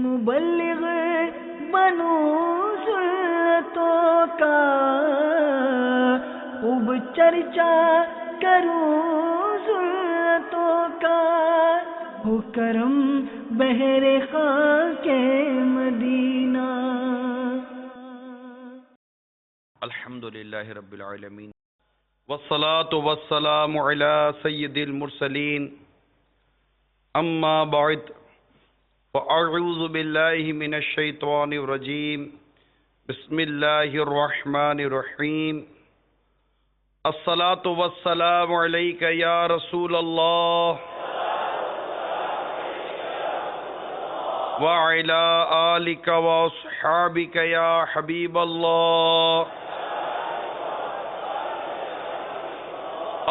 مبلغ بنوں سنتوں کا، خوب چرچا کروں سنتوں کا، ہو کرم بہر خاک مدینہ۔ الحمدللہ رب العالمین، والصلاة والسلام علی سید المرسلین، اما بعد، فاعوذ باللہ من الشیطان الرجیم، بسم اللہ الرحمن الرحیم۔ الصلاة والسلام علیک یا رسول اللہ وعلی آلک واصحابک یا حبیب اللہ۔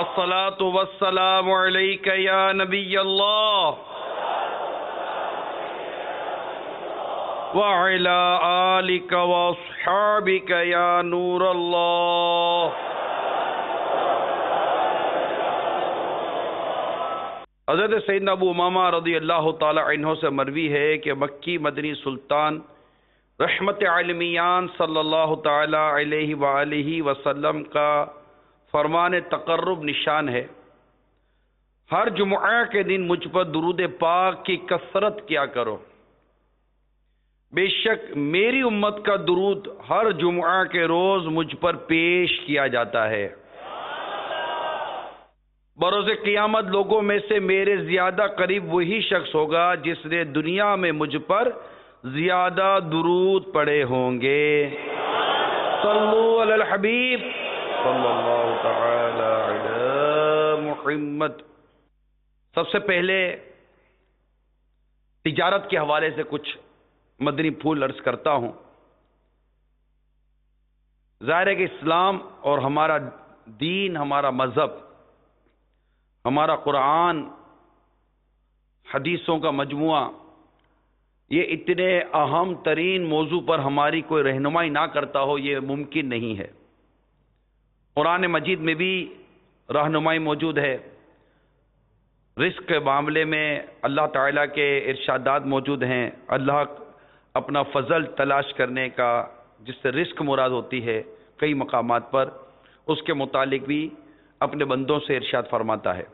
الصلاة والسلام علیک یا نبی اللہ وعلی آلک واصحابک یا نور اللہ۔ حضرت سیدنا ابو امامہ رضی اللہ تعالی عنہ سے مروی ہے کہ مکی مدنی سلطان رحمت عالمیان صلی اللہ تعالی علیہ وآلہ وسلم کا فرمان تقرب نشان ہے، ہر جمعہ کے دن مجھ پر درود پاک کی کثرت کیا کرو، بے شک میری امت کا درود ہر جمعہ کے روز مجھ پر پیش کیا جاتا ہے۔ بروز قیامت لوگوں میں سے میرے زیادہ قریب وہی شخص ہوگا جس نے دنیا میں مجھ پر زیادہ درود پڑے ہوں گے۔ صلو علی الحبیب صلی اللہ تعالی علی محمد۔ سب سے پہلے تجارت کے حوالے سے کچھ مدنی پھول عرض کرتا ہوں۔ ظاہر ہے کہ اسلام اور ہمارا دین، ہمارا مذہب، ہمارا قرآن، حدیثوں کا مجموعہ، یہ اتنے اہم ترین موضوع پر ہماری کوئی رہنمائی نہ کرتا ہو، یہ ممکن نہیں ہے۔ قرآن مجید میں بھی رہنمائی موجود ہے، رزق کے معاملے میں اللہ تعالیٰ کے ارشادات موجود ہیں، اللہ اپنا فضل تلاش کرنے کا، جس سے رزق مراد ہوتی ہے، کئی مقامات پر اس کے متعلق بھی اپنے بندوں سے ارشاد فرماتا ہے۔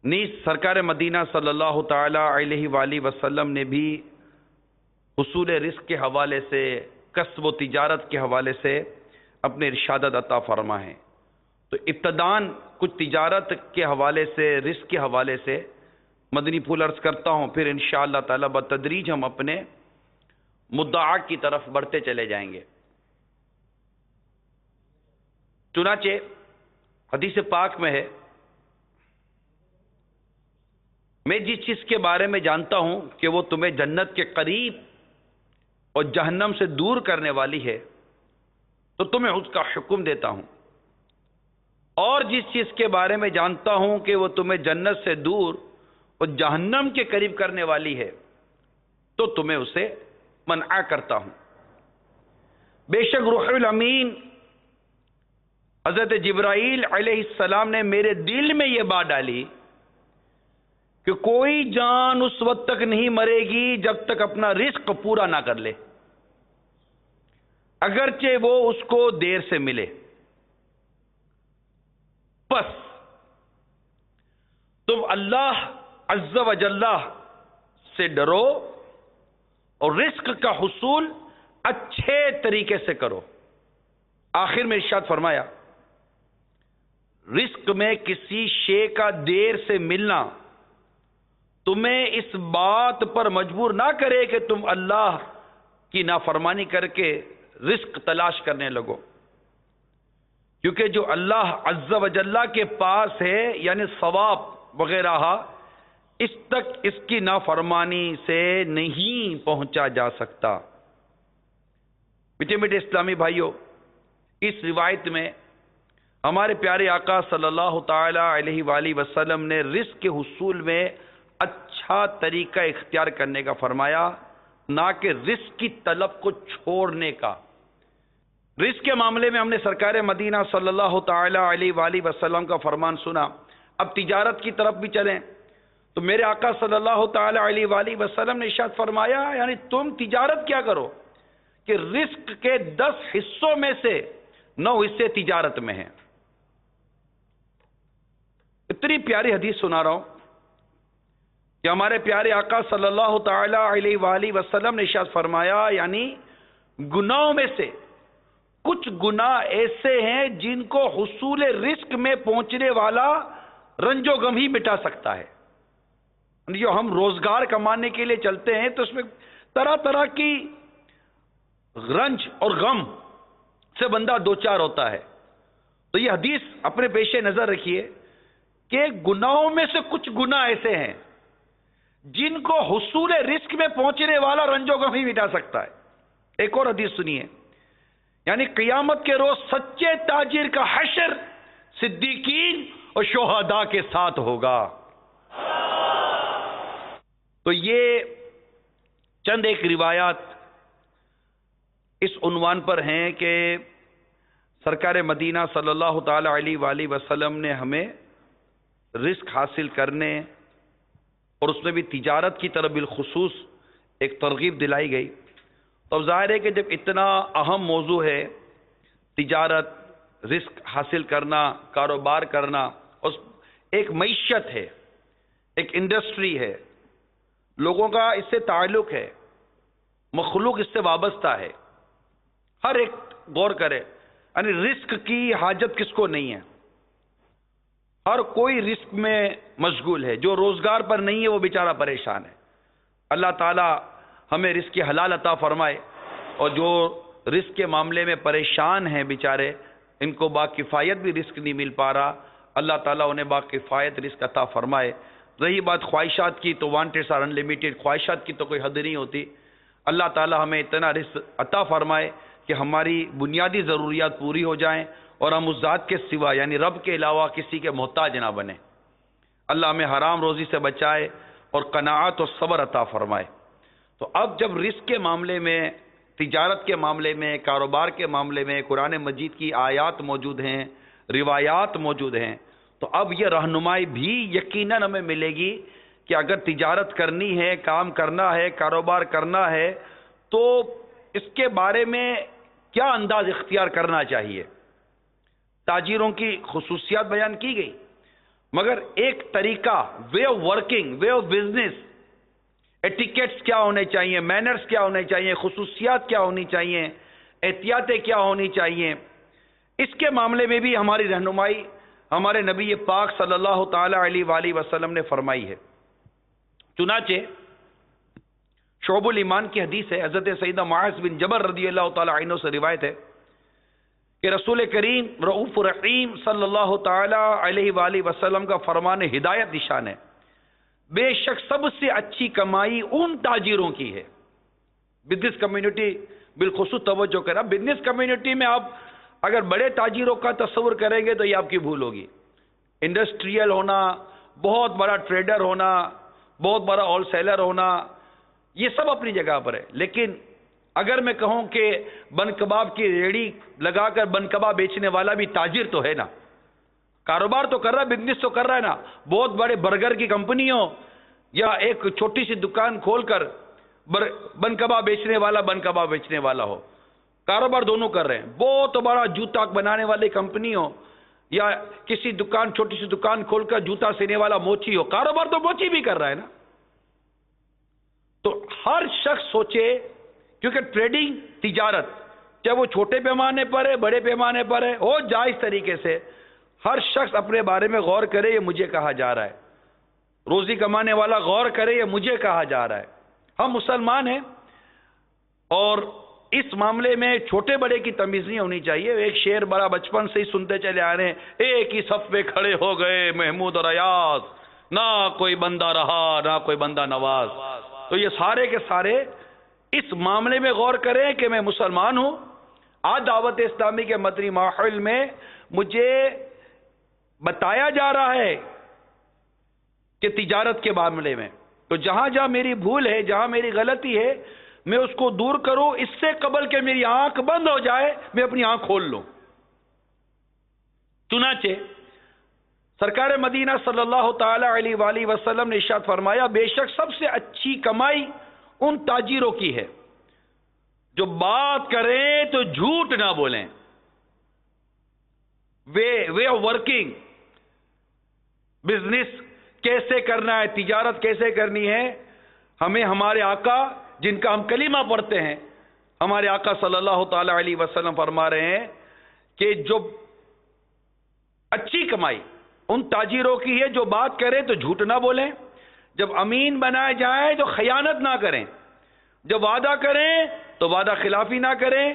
نیز سرکار مدینہ صلی اللہ تعالی علیہ وآلہ وسلم نے بھی حصول رزق کے حوالے سے، کسب و تجارت کے حوالے سے اپنے ارشادات عطا فرما ہیں۔ تو ابتداً کچھ تجارت کے حوالے سے، رزق کے حوالے سے مدنی پھول عرض کرتا ہوں، پھر انشاءاللہ تعالی بتدریج ہم اپنے مدعا کی طرف بڑھتے چلے جائیں گے۔ چنانچہ حدیث پاک میں ہے، میں جس چیز کے بارے میں جانتا ہوں کہ وہ تمہیں جنت کے قریب اور جہنم سے دور کرنے والی ہے، تو تمہیں اس کا حکم دیتا ہوں، اور جس چیز کے بارے میں جانتا ہوں کہ وہ تمہیں جنت سے دور اور جہنم کے قریب کرنے والی ہے، تو تمہیں اسے منع کرتا ہوں۔ بے شک روح الامین حضرت جبرائیل علیہ السلام نے میرے دل میں یہ بات ڈالی کہ کوئی جان اس وقت تک نہیں مرے گی جب تک اپنا رزق پورا نہ کر لے، اگرچہ وہ اس کو دیر سے ملے۔ بس تم اللہ عز و جل سے ڈرو اور رزق کا حصول اچھے طریقے سے کرو۔ آخر میں ارشاد فرمایا، رزق میں کسی شے کا دیر سے ملنا تمہیں اس بات پر مجبور نہ کرے کہ تم اللہ کی نافرمانی کر کے رزق تلاش کرنے لگو، کیونکہ جو اللہ عز و جل کے پاس ہے، یعنی ثواب وغیرہ، اس تک اس کی نافرمانی سے نہیں پہنچا جا سکتا۔ میٹھے میٹھے اسلامی بھائیوں، اس روایت میں ہمارے پیارے آقا صلی اللہ تعالی علیہ وآلہ وسلم نے رزق کے حصول میں اچھا طریقہ اختیار کرنے کا فرمایا، نہ کہ رزق کی طلب کو چھوڑنے کا۔ رزق کے معاملے میں ہم نے سرکار مدینہ صلی اللہ تعالی علیہ وآلہ وسلم کا فرمان سنا۔ اب تجارت کی طرف بھی چلیں تو میرے آقا صلی اللہ تعالی علیہ وآلہ وسلم نے ارشاد فرمایا یعنی تم تجارت کیا کرو کہ رزق کے 10 حصوں میں سے 9 حصے تجارت میں ہیں. اتنی پیاری حدیث سنا رہا ہوں کہ ہمارے پیارے آقا صلی اللہ تعالی علیہ وآلہ وسلم نے ارشاد فرمایا یعنی گناہوں میں سے کچھ گناہ ایسے ہیں جن کو حصول رزق میں پہنچنے والا رنج و غم ہی مٹا سکتا ہے. جو ہم روزگار کمانے کے لیے چلتے ہیں تو اس میں طرح طرح کی رنج اور غم سے بندہ دوچار ہوتا ہے. تو یہ حدیث اپنے پیش نظر رکھیے کہ گناہوں میں سے کچھ گناہ ایسے ہیں جن کو حصول رزق میں پہنچنے والا رنج و غم ہی مٹا سکتا ہے. ایک اور حدیث سنیے یعنی قیامت کے روز سچے تاجر کا حشر صدیقین اور شہداء کے ساتھ ہوگا. تو یہ چند ایک روایات اس عنوان پر ہیں کہ سرکار مدینہ صلی اللہ تعالی علیہ وآلہ وسلم نے ہمیں رزق حاصل کرنے اور اس میں بھی تجارت کی طرف بالخصوص ایک ترغیب دلائی گئی. تو اب ظاہر ہے کہ جب اتنا اہم موضوع ہے تجارت، رزق حاصل کرنا، کاروبار کرنا، اور ایک معیشت ہے، ایک انڈسٹری ہے، لوگوں کا اس سے تعلق ہے، مخلوق اس سے وابستہ ہے. ہر ایک غور کرے یعنی رزق کی حاجت کس کو نہیں ہے. ہر کوئی رزق میں مشغول ہے. جو روزگار پر نہیں ہے وہ بیچارہ پریشان ہے. اللہ تعالی ہمیں رزق کی حلال عطا فرمائے، اور جو رزق کے معاملے میں پریشان ہیں بیچارے، ان کو باکفایت بھی رزق نہیں مل پا رہا، اللہ تعالیٰ انہیں باکفایت رزق عطا فرمائے. رہی بات خواہشات کی تو وانٹڈس آر انلمیٹڈ، خواہشات کی تو کوئی حد نہیں ہوتی. اللہ تعالیٰ ہمیں اتنا رزق عطا فرمائے کہ ہماری بنیادی ضروریات پوری ہو جائیں اور ہم اس ذات کے سوا یعنی رب کے علاوہ کسی کے محتاج نہ بنیں. اللہ ہمیں حرام روزی سے بچائے اور قناعت اور صبر عطا فرمائے. تو اب جب رزق کے معاملے میں، تجارت کے معاملے میں، کاروبار کے معاملے میں قرآن مجید کی آیات موجود ہیں، روایات موجود ہیں، تو اب یہ رہنمائی بھی یقیناً ہمیں ملے گی کہ اگر تجارت کرنی ہے، کام کرنا ہے، کاروبار کرنا ہے تو اس کے بارے میں کیا انداز اختیار کرنا چاہیے. تاجروں کی خصوصیات بیان کی گئی، مگر ایک طریقہ، way of working, way of business, etiquettes کیا ہونے چاہیے، مینرز کیا ہونے چاہیے، خصوصیات کیا ہونی چاہیے، احتیاطیں کیا ہونی چاہیے، اس کے معاملے میں بھی ہماری رہنمائی ہمارے نبی پاک صلی اللہ تعالی علیہ وآلہ وسلم نے فرمائی ہے. چنانچہ شعب الایمان کی حدیث ہے، حضرت سیدنا معاذ بن جبل رضی اللہ تعالی عنہ سے روایت ہے کہ رسول کریم رؤوف رحیم صلی اللہ تعالی علیہ وآلہ وسلم کا فرمان ہدایت نشان ہے، بے شک سب سے اچھی کمائی ان تاجروں کی ہے. بزنس کمیونٹی بالخصوص توجہ کرنا. بزنس کمیونٹی میں آپ اگر بڑے تاجروں کا تصور کریں گے تو یہ آپ کی بھول ہوگی. انڈسٹریل ہونا، بہت بڑا ٹریڈر ہونا، بہت بڑا ہول سیلر ہونا، یہ سب اپنی جگہ پر ہے. لیکن اگر میں کہوں کہ بن کباب کی ریڑھی لگا کر بن کباب بیچنے والا بھی تاجر تو ہے نا، کاروبار تو کر رہا ہے، بزنس تو کر رہا ہے نا. بہت بڑے برگر کی کمپنی ہو یا ایک چھوٹی سی دکان کھول کر بن کباب بیچنے والا بن کباب بیچنے والا ہو، کاروبار دونوں کر رہے ہیں. بہت بڑا جوتا بنانے والی کمپنی ہو یا کسی دکان، چھوٹی سی دکان کھول کر جوتا سینے والا موچی ہو، کاروبار تو موچی بھی کر رہا ہے نا. تو ہر شخص سوچے، کیونکہ ٹریڈنگ، تجارت، چاہے وہ چھوٹے پیمانے پر ہے، بڑے پیمانے پر ہے، ہو جائز طریقے سے، ہر شخص اپنے بارے میں غور کرے یہ مجھے کہا جا رہا ہے. روزی کمانے والا غور کرے یہ مجھے کہا جا رہا ہے. ہم مسلمان ہیں اور اس معاملے میں چھوٹے بڑے کی تمیز نہیں ہونی چاہیے. ایک شعر بڑا بچپن سے ہی سنتے چلے آ رہے ہیں، ایک ہی صف پہ کھڑے ہو گئے محمود اور ایاز، نہ کوئی بندہ رہا نہ کوئی بندہ نواز. تو یہ سارے کے سارے اس معاملے میں غور کریں کہ میں مسلمان ہوں. آج دعوت اسلامی کے مدنی ماحول میں مجھے بتایا جا رہا ہے کہ تجارت کے معاملے میں تو جہاں جہاں میری بھول ہے، جہاں میری غلطی ہے، میں اس کو دور کروں اس سے قبل کہ میری آنکھ بند ہو جائے میں اپنی آنکھ کھول لوں. چنانچہ سرکار مدینہ صلی اللہ تعالی علیہ وآلہ وسلم نے ارشاد فرمایا، بے شک سب سے اچھی کمائی ان تاجروں کی ہے جو بات کریں تو جھوٹ نہ بولیں. وے آف ورکنگ، بزنس کیسے کرنا ہے، تجارت کیسے کرنی ہے، ہمیں ہمارے آقا جن کا ہم کلمہ پڑھتے ہیں، ہمارے آقا صلی اللہ تعالی علیہ وسلم فرما رہے ہیں کہ جو اچھی کمائی ان تاجروں کی ہے جو بات کریں تو جھوٹ نہ بولیں، جب امین بنائے جائیں تو خیانت نہ کریں، جب وعدہ کریں تو وعدہ خلافی نہ کریں،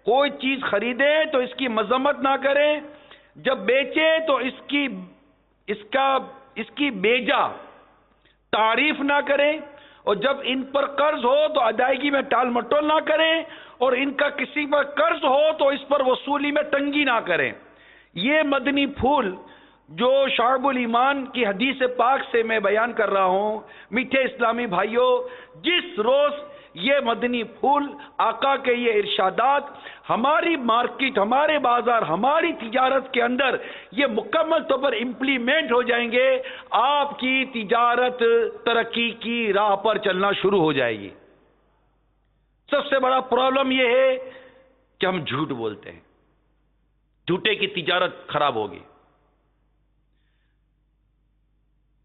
کوئی چیز خریدیں تو اس کی مذمت نہ کریں، جب بیچے تو اس کی بیجا تعریف نہ کریں، اور جب ان پر قرض ہو تو ادائیگی میں ٹال مٹول نہ کریں، اور ان کا کسی پر قرض ہو تو اس پر وصولی میں تنگی نہ کریں. یہ مدنی پھول جو شعب الایمان کی حدیث پاک سے میں بیان کر رہا ہوں، میٹھے اسلامی بھائیوں، جس روز یہ مدنی پھول آقا کے یہ ارشادات ہماری مارکیٹ، ہمارے بازار، ہماری تجارت کے اندر یہ مکمل طور پر امپلیمنٹ ہو جائیں گے، آپ کی تجارت ترقی کی راہ پر چلنا شروع ہو جائے گی. سب سے بڑا پرابلم یہ ہے کہ ہم جھوٹ بولتے ہیں، جھوٹے کی تجارت خراب ہوگی.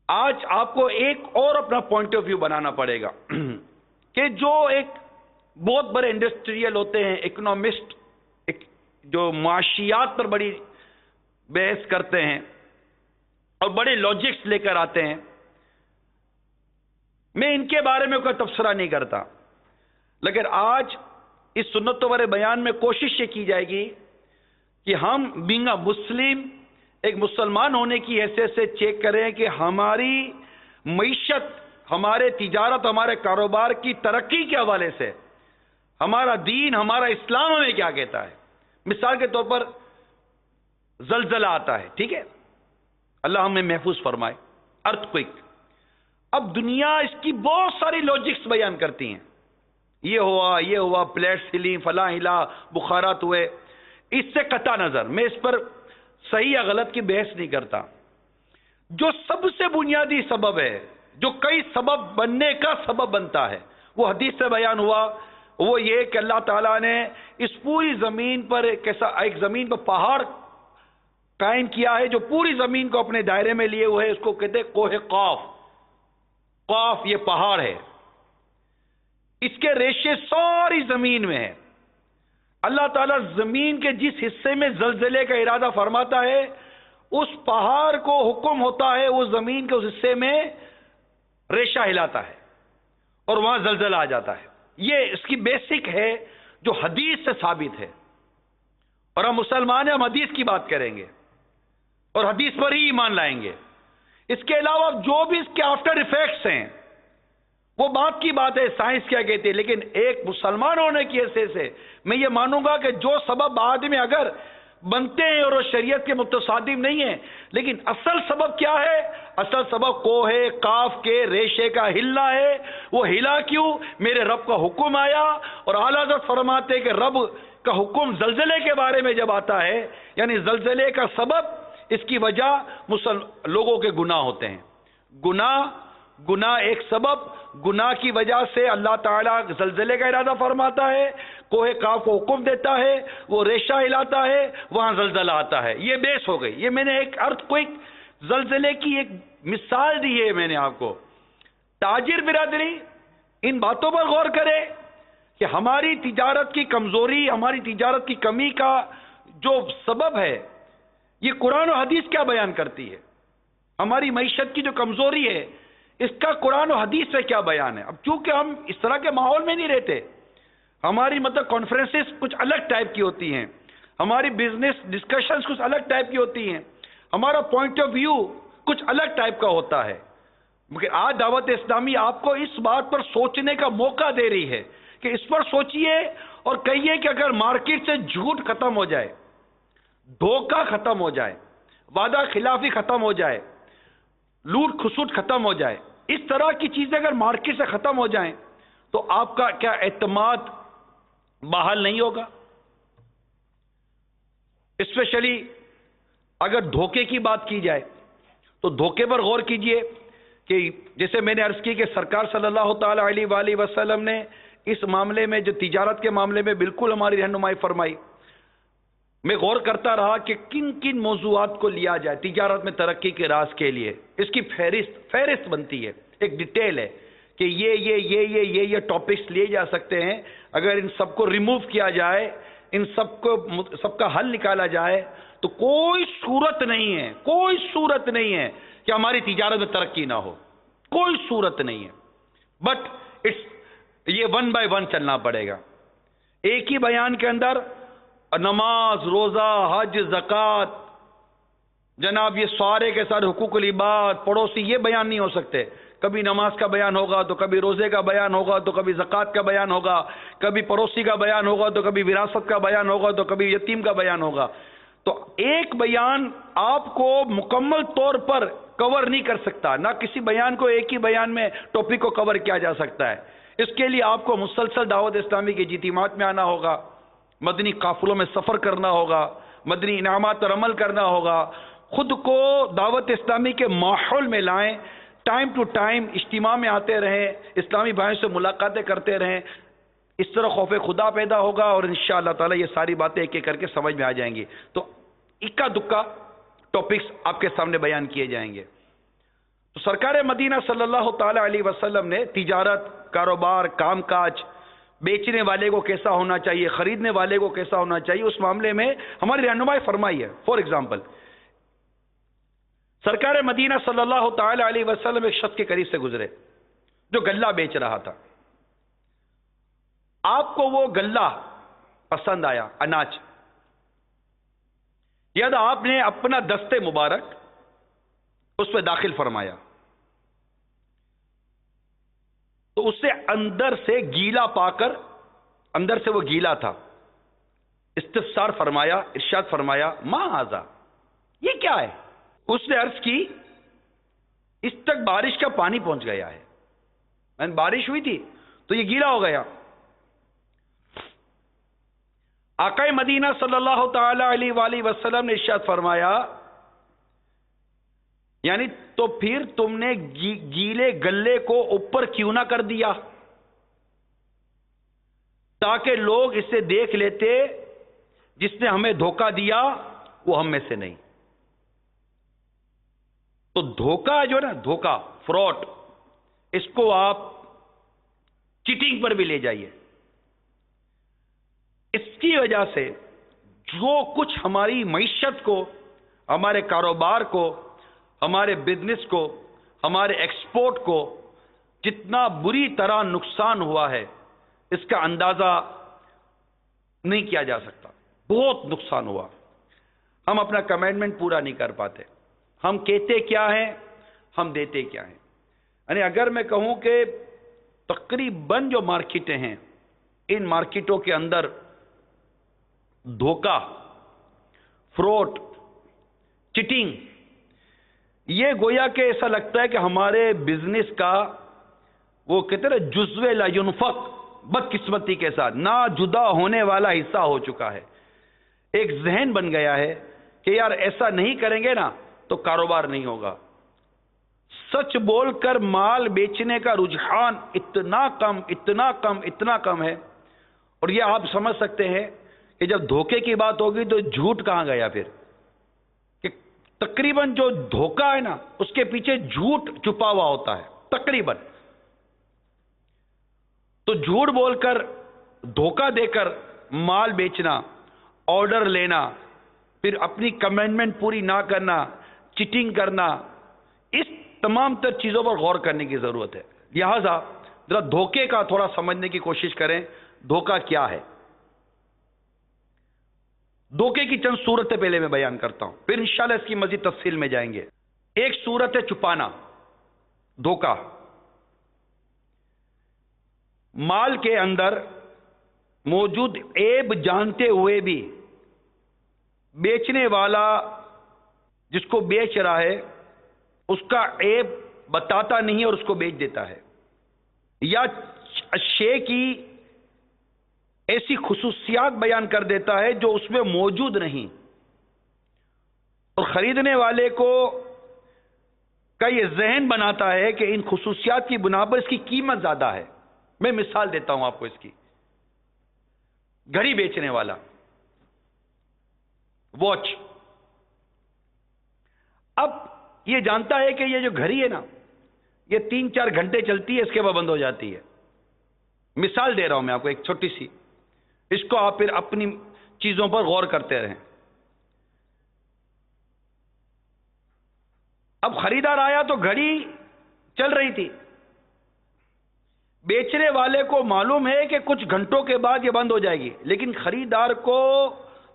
آج آپ کو ایک اور اپنا پوائنٹ آف ویو بنانا پڑے گا کہ جو ایک بہت بڑے انڈسٹریل ہوتے ہیں، اکنامسٹ، جو معاشیات پر بڑی بحث کرتے ہیں اور بڑے لاجکس لے کر آتے ہیں، میں ان کے بارے میں کوئی تبصرہ نہیں کرتا، لیکن آج اس سنت والے بیان میں کوشش یہ کی جائے گی کہ ہم بینگ اے مسلم، ایک مسلمان ہونے کی حیثیت سے چیک کریں کہ ہماری معیشت، ہمارے تجارت، ہمارے کاروبار کی ترقی کے حوالے سے ہمارا دین، ہمارا اسلام ہمیں کیا کہتا ہے. مثال کے طور پر زلزلہ آتا ہے، ٹھیک ہے، اللہ ہمیں محفوظ فرمائے، ارتھ کوئک. اب دنیا اس کی بہت ساری لاجکس بیان کرتی ہیں، یہ ہوا، پلیٹس ہلی، فلاں ہلا، بخارات ہوئے. اس سے قطع نظر میں اس پر صحیح یا غلط کی بحث نہیں کرتا. جو سب سے بنیادی سبب ہے، جو کئی سبب بننے کا سبب بنتا ہے، وہ حدیث سے بیان ہوا، وہ یہ کہ اللہ تعالیٰ نے اس پوری زمین پر ایک زمین پر پہاڑ قائم کیا ہے جو پوری زمین کو اپنے دائرے میں لیے ہوئے، اس کو کہتے ہیں کوہ قاف. قاف یہ پہاڑ ہے، اس کے ریشے ساری زمین میں ہے. اللہ تعالیٰ زمین کے جس حصے میں زلزلے کا ارادہ فرماتا ہے، اس پہاڑ کو حکم ہوتا ہے وہ زمین کے اس حصے میں ریشہ ہلاتا ہے اور وہاں زلزلہ آ جاتا ہے. یہ اس کی بیسک ہے جو حدیث سے ثابت ہے، اور ہم مسلمان ہیں، ہم حدیث کی بات کریں گے اور حدیث پر ہی ایمان لائیں گے. اس کے علاوہ جو بھی اس کے آفٹر ایفیکٹس ہیں وہ بات کی بات ہے، سائنس کیا کہتی ہے، لیکن ایک مسلمان ہونے کی حیثیت سے میں یہ مانوں گا کہ جو سبب بعد میں اگر بنتے ہیں اور وہ شریعت کے متصادم نہیں ہیں، لیکن اصل سبب کیا ہے؟ اصل سبب کوہ قاف کے ریشے کا ہلنا ہے. وہ ہلا کیوں؟ میرے رب کا حکم آیا، اور اعلیٰ حضرت فرماتے کہ رب کا حکم زلزلے کے بارے میں جب آتا ہے، یعنی زلزلے کا سبب، اس کی وجہ لوگوں کے گناہ ہوتے ہیں. گناہ ایک سبب، گناہ کی وجہ سے اللہ تعالیٰ زلزلے کا ارادہ فرماتا ہے، کوہ قاف کو حکم دیتا ہے، وہ ریشہ ہلاتا ہے، وہاں زلزلہ آتا ہے. یہ بیس ہو گئی. یہ میں نے ایک ارتھ کوئک، زلزلے کی ایک مثال دی ہے میں نے آپ کو. تاجر برادری ان باتوں پر غور کرے کہ ہماری تجارت کی کمزوری، ہماری تجارت کی کمی کا جو سبب ہے، یہ قرآن و حدیث کیا بیان کرتی ہے. ہماری معیشت کی جو کمزوری ہے، اس کا قرآن و حدیث سے کیا بیان ہے. اب چونکہ ہم اس طرح کے ماحول میں نہیں رہتے، ہماری کانفرنسز کچھ الگ ٹائپ کی ہوتی ہیں، ہماری بزنس ڈسکشنز کچھ الگ ٹائپ کی ہوتی ہیں، ہمارا پوائنٹ آف ویو کچھ الگ ٹائپ کا ہوتا ہے. مگر آج دعوت اسلامی آپ کو اس بات پر سوچنے کا موقع دے رہی ہے کہ اس پر سوچئے اور کہیے کہ اگر مارکیٹ سے جھوٹ ختم ہو جائے، دھوکہ ختم ہو جائے، وعدہ خلافی ختم ہو جائے، لوٹ کھسوٹ ختم ہو جائے، اس طرح کی چیزیں اگر مارکیٹ سے ختم ہو جائیں تو آپ کا کیا اعتماد بحال نہیں ہوگا؟ اسپیشلی اگر دھوکے کی بات کی جائے، تو دھوکے پر غور کیجئے کہ جیسے میں نے عرض کی کہ سرکار صلی اللہ تعالی علیہ وآلہ وسلم نے اس معاملے میں جو تجارت کے معاملے میں بالکل ہماری رہنمائی فرمائی. میں غور کرتا رہا کہ کن کن موضوعات کو لیا جائے تجارت میں ترقی کے راز کے لیے. اس کی فہرست بنتی ہے، ایک ڈیٹیل ہے کہ یہ ٹاپکس لیے جا سکتے ہیں. اگر ان سب کو ریموو کیا جائے، ان سب کا حل نکالا جائے تو کوئی صورت نہیں ہے کہ ہماری تجارت میں ترقی نہ ہو. کوئی صورت نہیں ہے. بٹ یہ 1 بائی 1 چلنا پڑے گا. ایک ہی بیان کے اندر نماز، روزہ، حج، زکوٰۃ، جناب یہ سارے کے سارے حقوق العباد، پڑوسی، یہ بیان نہیں ہو سکتے. کبھی نماز کا بیان ہوگا تو کبھی روزے کا بیان ہوگا تو کبھی زکوٰۃ کا بیان ہوگا، کبھی پڑوسی کا بیان ہوگا تو کبھی وراثت کا بیان ہوگا تو کبھی یتیم کا بیان ہوگا. تو ایک بیان آپ کو مکمل طور پر کور نہیں کر سکتا. نہ کسی بیان کو ایک ہی بیان میں ٹاپک کو کور کیا جا سکتا ہے. اس کے لیے آپ کو مسلسل دعوت اسلامی کے اجتماعات میں آنا ہوگا، مدنی قافلوں میں سفر کرنا ہوگا، مدنی انعامات پر عمل کرنا ہوگا. خود کو دعوت اسلامی کے ماحول میں لائیں، ٹائم ٹو ٹائم اجتماع میں آتے رہیں، اسلامی بھائیوں سے ملاقاتیں کرتے رہیں. اس طرح خوف خدا پیدا ہوگا اور انشاءاللہ تعالی یہ ساری باتیں ایک ایک کر کے سمجھ میں آ جائیں گی. تو اکا دکا ٹاپکس آپ کے سامنے بیان کیے جائیں گے. تو سرکار مدینہ صلی اللہ تعالی علیہ وسلم نے تجارت، کاروبار، کام کاج، بیچنے والے کو کیسا ہونا چاہیے، خریدنے والے کو کیسا ہونا چاہیے، اس معاملے میں ہماری رہنمائی فرمائی ہے. فار ایگزامپل، سرکار مدینہ صلی اللہ تعالی علیہ وسلم ایک شخص کے قریب سے گزرے جو غلہ بیچ رہا تھا. آپ کو وہ غلہ پسند آیا، اناج. یا آپ نے اپنا دستے مبارک اس پہ داخل فرمایا تو اس سے اندر سے گیلا پا کر، اندر سے وہ گیلا تھا، استفسار فرمایا، ارشاد فرمایا ما ھذا، یہ کیا ہے؟ اس نے عرض کی اس تک بارش کا پانی پہنچ گیا ہے، بارش ہوئی تھی تو یہ گیلا ہو گیا. آقا مدینہ صلی اللہ تعالی علیہ وآلہ وسلم نے ارشاد فرمایا یعنی تو پھر تم نے گیلے گلے کو اوپر کیوں نہ کر دیا تاکہ لوگ اسے دیکھ لیتے جس نے ہمیں دھوکہ دیا وہ ہم میں سے نہیں. تو دھوکہ جو ہے نا، دھوکہ، فراڈ، اس کو آپ چیٹنگ پر بھی لے جائیے. اس کی وجہ سے جو کچھ ہماری معیشت کو، ہمارے کاروبار کو، ہمارے بزنس کو، ہمارے ایکسپورٹ کو جتنا بری طرح نقصان ہوا ہے اس کا اندازہ نہیں کیا جا سکتا. بہت نقصان ہوا. ہم اپنا کمٹمنٹ پورا نہیں کر پاتے. ہم کہتے کیا ہیں، ہم دیتے کیا ہیں. یعنی اگر میں کہوں کہ تقریباً جو مارکیٹیں ہیں، ان مارکیٹوں کے اندر دھوکہ، فراڈ، چیٹنگ، یہ گویا کہ ایسا لگتا ہے کہ ہمارے بزنس کا وہ کہتے ہیں جزو لا ينفق، بدقسمتی کے ساتھ نہ جدا ہونے والا حصہ ہو چکا ہے. ایک ذہن بن گیا ہے کہ یار ایسا نہیں کریں گے نا تو کاروبار نہیں ہوگا. سچ بول کر مال بیچنے کا رجحان اتنا کم ہے. اور یہ آپ سمجھ سکتے ہیں کہ جب دھوکے کی بات ہوگی تو جھوٹ کہاں گیا پھر، کہ تقریباً جو دھوکہ ہے نا اس کے پیچھے جھوٹ چھپا ہوا ہوتا ہے تقریباً. تو جھوٹ بول کر، دھوکہ دے کر مال بیچنا، آرڈر لینا، پھر اپنی کمٹمنٹ پوری نہ کرنا، چیٹنگ کرنا، اس تمام تر چیزوں پر غور کرنے کی ضرورت ہے. لہذا ذرا دھوکے کا تھوڑا سمجھنے کی کوشش کریں. دھوکہ کیا ہے؟ دھوکے کی چند صورتیں پہلے میں بیان کرتا ہوں، پھر انشاءاللہ اس کی مزید تفصیل میں جائیں گے. ایک صورت ہے چھپانا، دھوکہ. مال کے اندر موجود عیب جانتے ہوئے بھی بیچنے والا جس کو بیچ رہا ہے اس کا عیب بتاتا نہیں اور اس کو بیچ دیتا ہے، یا شے کی ایسی خصوصیات بیان کر دیتا ہے جو اس میں موجود نہیں، اور خریدنے والے کو کا یہ ذہن بناتا ہے کہ ان خصوصیات کی بنا پر اس کی قیمت زیادہ ہے. میں مثال دیتا ہوں آپ کو اس کی. گھڑی بیچنے والا، واچ، اب یہ جانتا ہے کہ یہ جو گھڑی ہے نا، یہ 3-4 گھنٹے چلتی ہے، اس کے بعد بند ہو جاتی ہے. مثال دے رہا ہوں میں آپ کو ایک چھوٹی سی، اس کو آپ پھر اپنی چیزوں پر غور کرتے رہیں. اب خریدار آیا تو گھڑی چل رہی تھی. بیچنے والے کو معلوم ہے کہ کچھ گھنٹوں کے بعد یہ بند ہو جائے گی، لیکن خریدار کو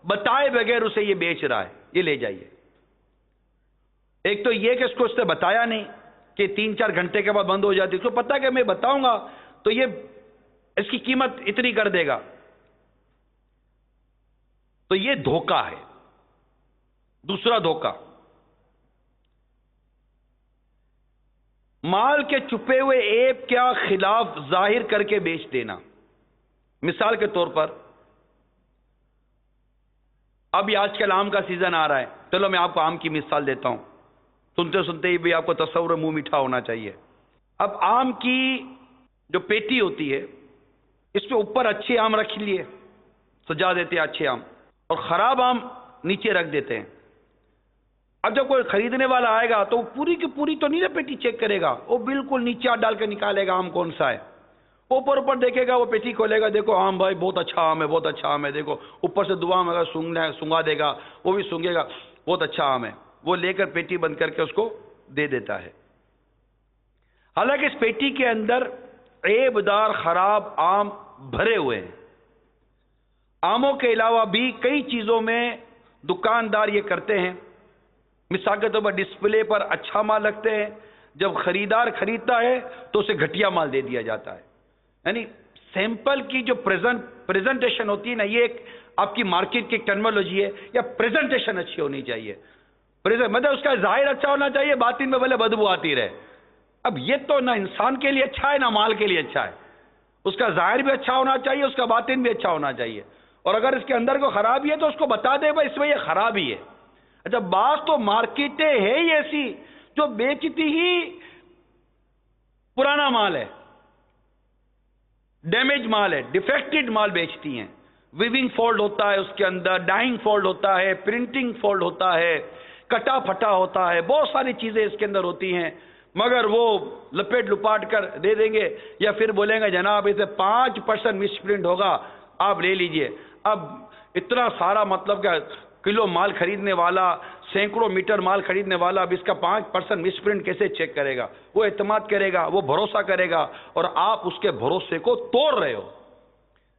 بتائے بغیر اسے یہ بیچ رہا ہے، یہ لے جائیے. ایک تو یہ کہ اس کو اس نے بتایا نہیں کہ 3-4 گھنٹے کے بعد بند ہو جاتی، اس کو پتا کہ میں بتاؤں گا تو یہ اس کی قیمت اتنی کر دے گا. تو یہ دھوکہ ہے. دوسرا دھوکہ، مال کے چھپے ہوئے عیب کے خلاف ظاہر کر کے بیچ دینا. مثال کے طور پر، اب یہ آج کل آم کا سیزن آ رہا ہے، چلو میں آپ کو آم کی مثال دیتا ہوں، سنتے سنتے ہی بھی آپ کو تصور منہ میٹھا ہونا چاہیے. اب آم کی جو پیٹی ہوتی ہے، اس پہ اوپر اچھے آم رکھ لیے، سجا دیتے ہیں اچھے آم، اور خراب آم نیچے رکھ دیتے ہیں. اب جب کوئی خریدنے والا آئے گا تو وہ پوری کی پوری تو نہیں نا پیٹی چیک کرے گا، وہ بالکل نیچے ہاتھ ڈال کے نکالے گا آم کون سا ہے. اوپر دیکھے گا، وہ پیٹی کھولے گا، دیکھو آم بھائی بہت اچھا آم ہے، بہت اچھا آم ہے، دیکھو اوپر سے دعا میں سونگا دے گا، وہ بھی سونگے گا، بہت اچھا آم ہے. وہ لے کر پیٹی بند کر کے اس کو دے دیتا ہے. حالانکہ اس پیٹی کے اندر عیب دار خراب آم بھرے ہوئے ہیں. آموں کے علاوہ بھی کئی چیزوں میں دکاندار یہ کرتے ہیں. مثال کے طور پر ڈسپلے پر اچھا مال رکھتے ہیں، جب خریدار خریدتا ہے تو اسے گھٹیا مال دے دیا جاتا ہے. یعنی سیمپل کی جو پریزنٹیشن ہوتی ہے نا، یہ ایک آپ کی مارکیٹ کی ٹرمینالوجی ہے، یا پریزنٹیشن اچھی ہونی چاہیے. مطلب اس کا ظاہر اچھا ہونا چاہیے، باطن میں بھلے بدبو آتی رہے. اب یہ تو نہ انسان کے لیے اچھا ہے نہ مال کے لیے اچھا ہے. اس کا ظاہر بھی اچھا ہونا چاہیے، اس کا باطن بھی اچھا ہونا چاہیے. اور اگر اس کے اندر کو خرابی ہے تو اس کو بتا دے بھائی اس میں یہ خرابی ہے. اچھا، بعض تو مارکیٹیں ہے ہی ایسی جو بیچتی ہی پرانا مال ہے، ڈیمیج مال ہے، ڈیفیکٹڈ مال بیچتی ہیں. ویونگ فالٹ ہوتا ہے اس کے اندر، ڈائنگ فالٹ ہوتا ہے، پرنٹنگ فالٹ ہوتا ہے، کٹا پھٹا ہوتا ہے، بہت ساری چیزیں اس کے اندر ہوتی ہیں. مگر وہ لپیٹ لپاٹ کر دے دیں گے، یا پھر بولیں گے جناب اسے 5% مس پرنٹ ہوگا، آپ لے لیجئے. اب اتنا سارا مطلب کہ کلو مال خریدنے والا، سینکڑوں میٹر مال خریدنے والا، اب اس کا 5% مس پرنٹ کیسے چیک کرے گا؟ وہ اعتماد کرے گا، وہ بھروسہ کرے گا، اور آپ اس کے بھروسے کو توڑ رہے ہو.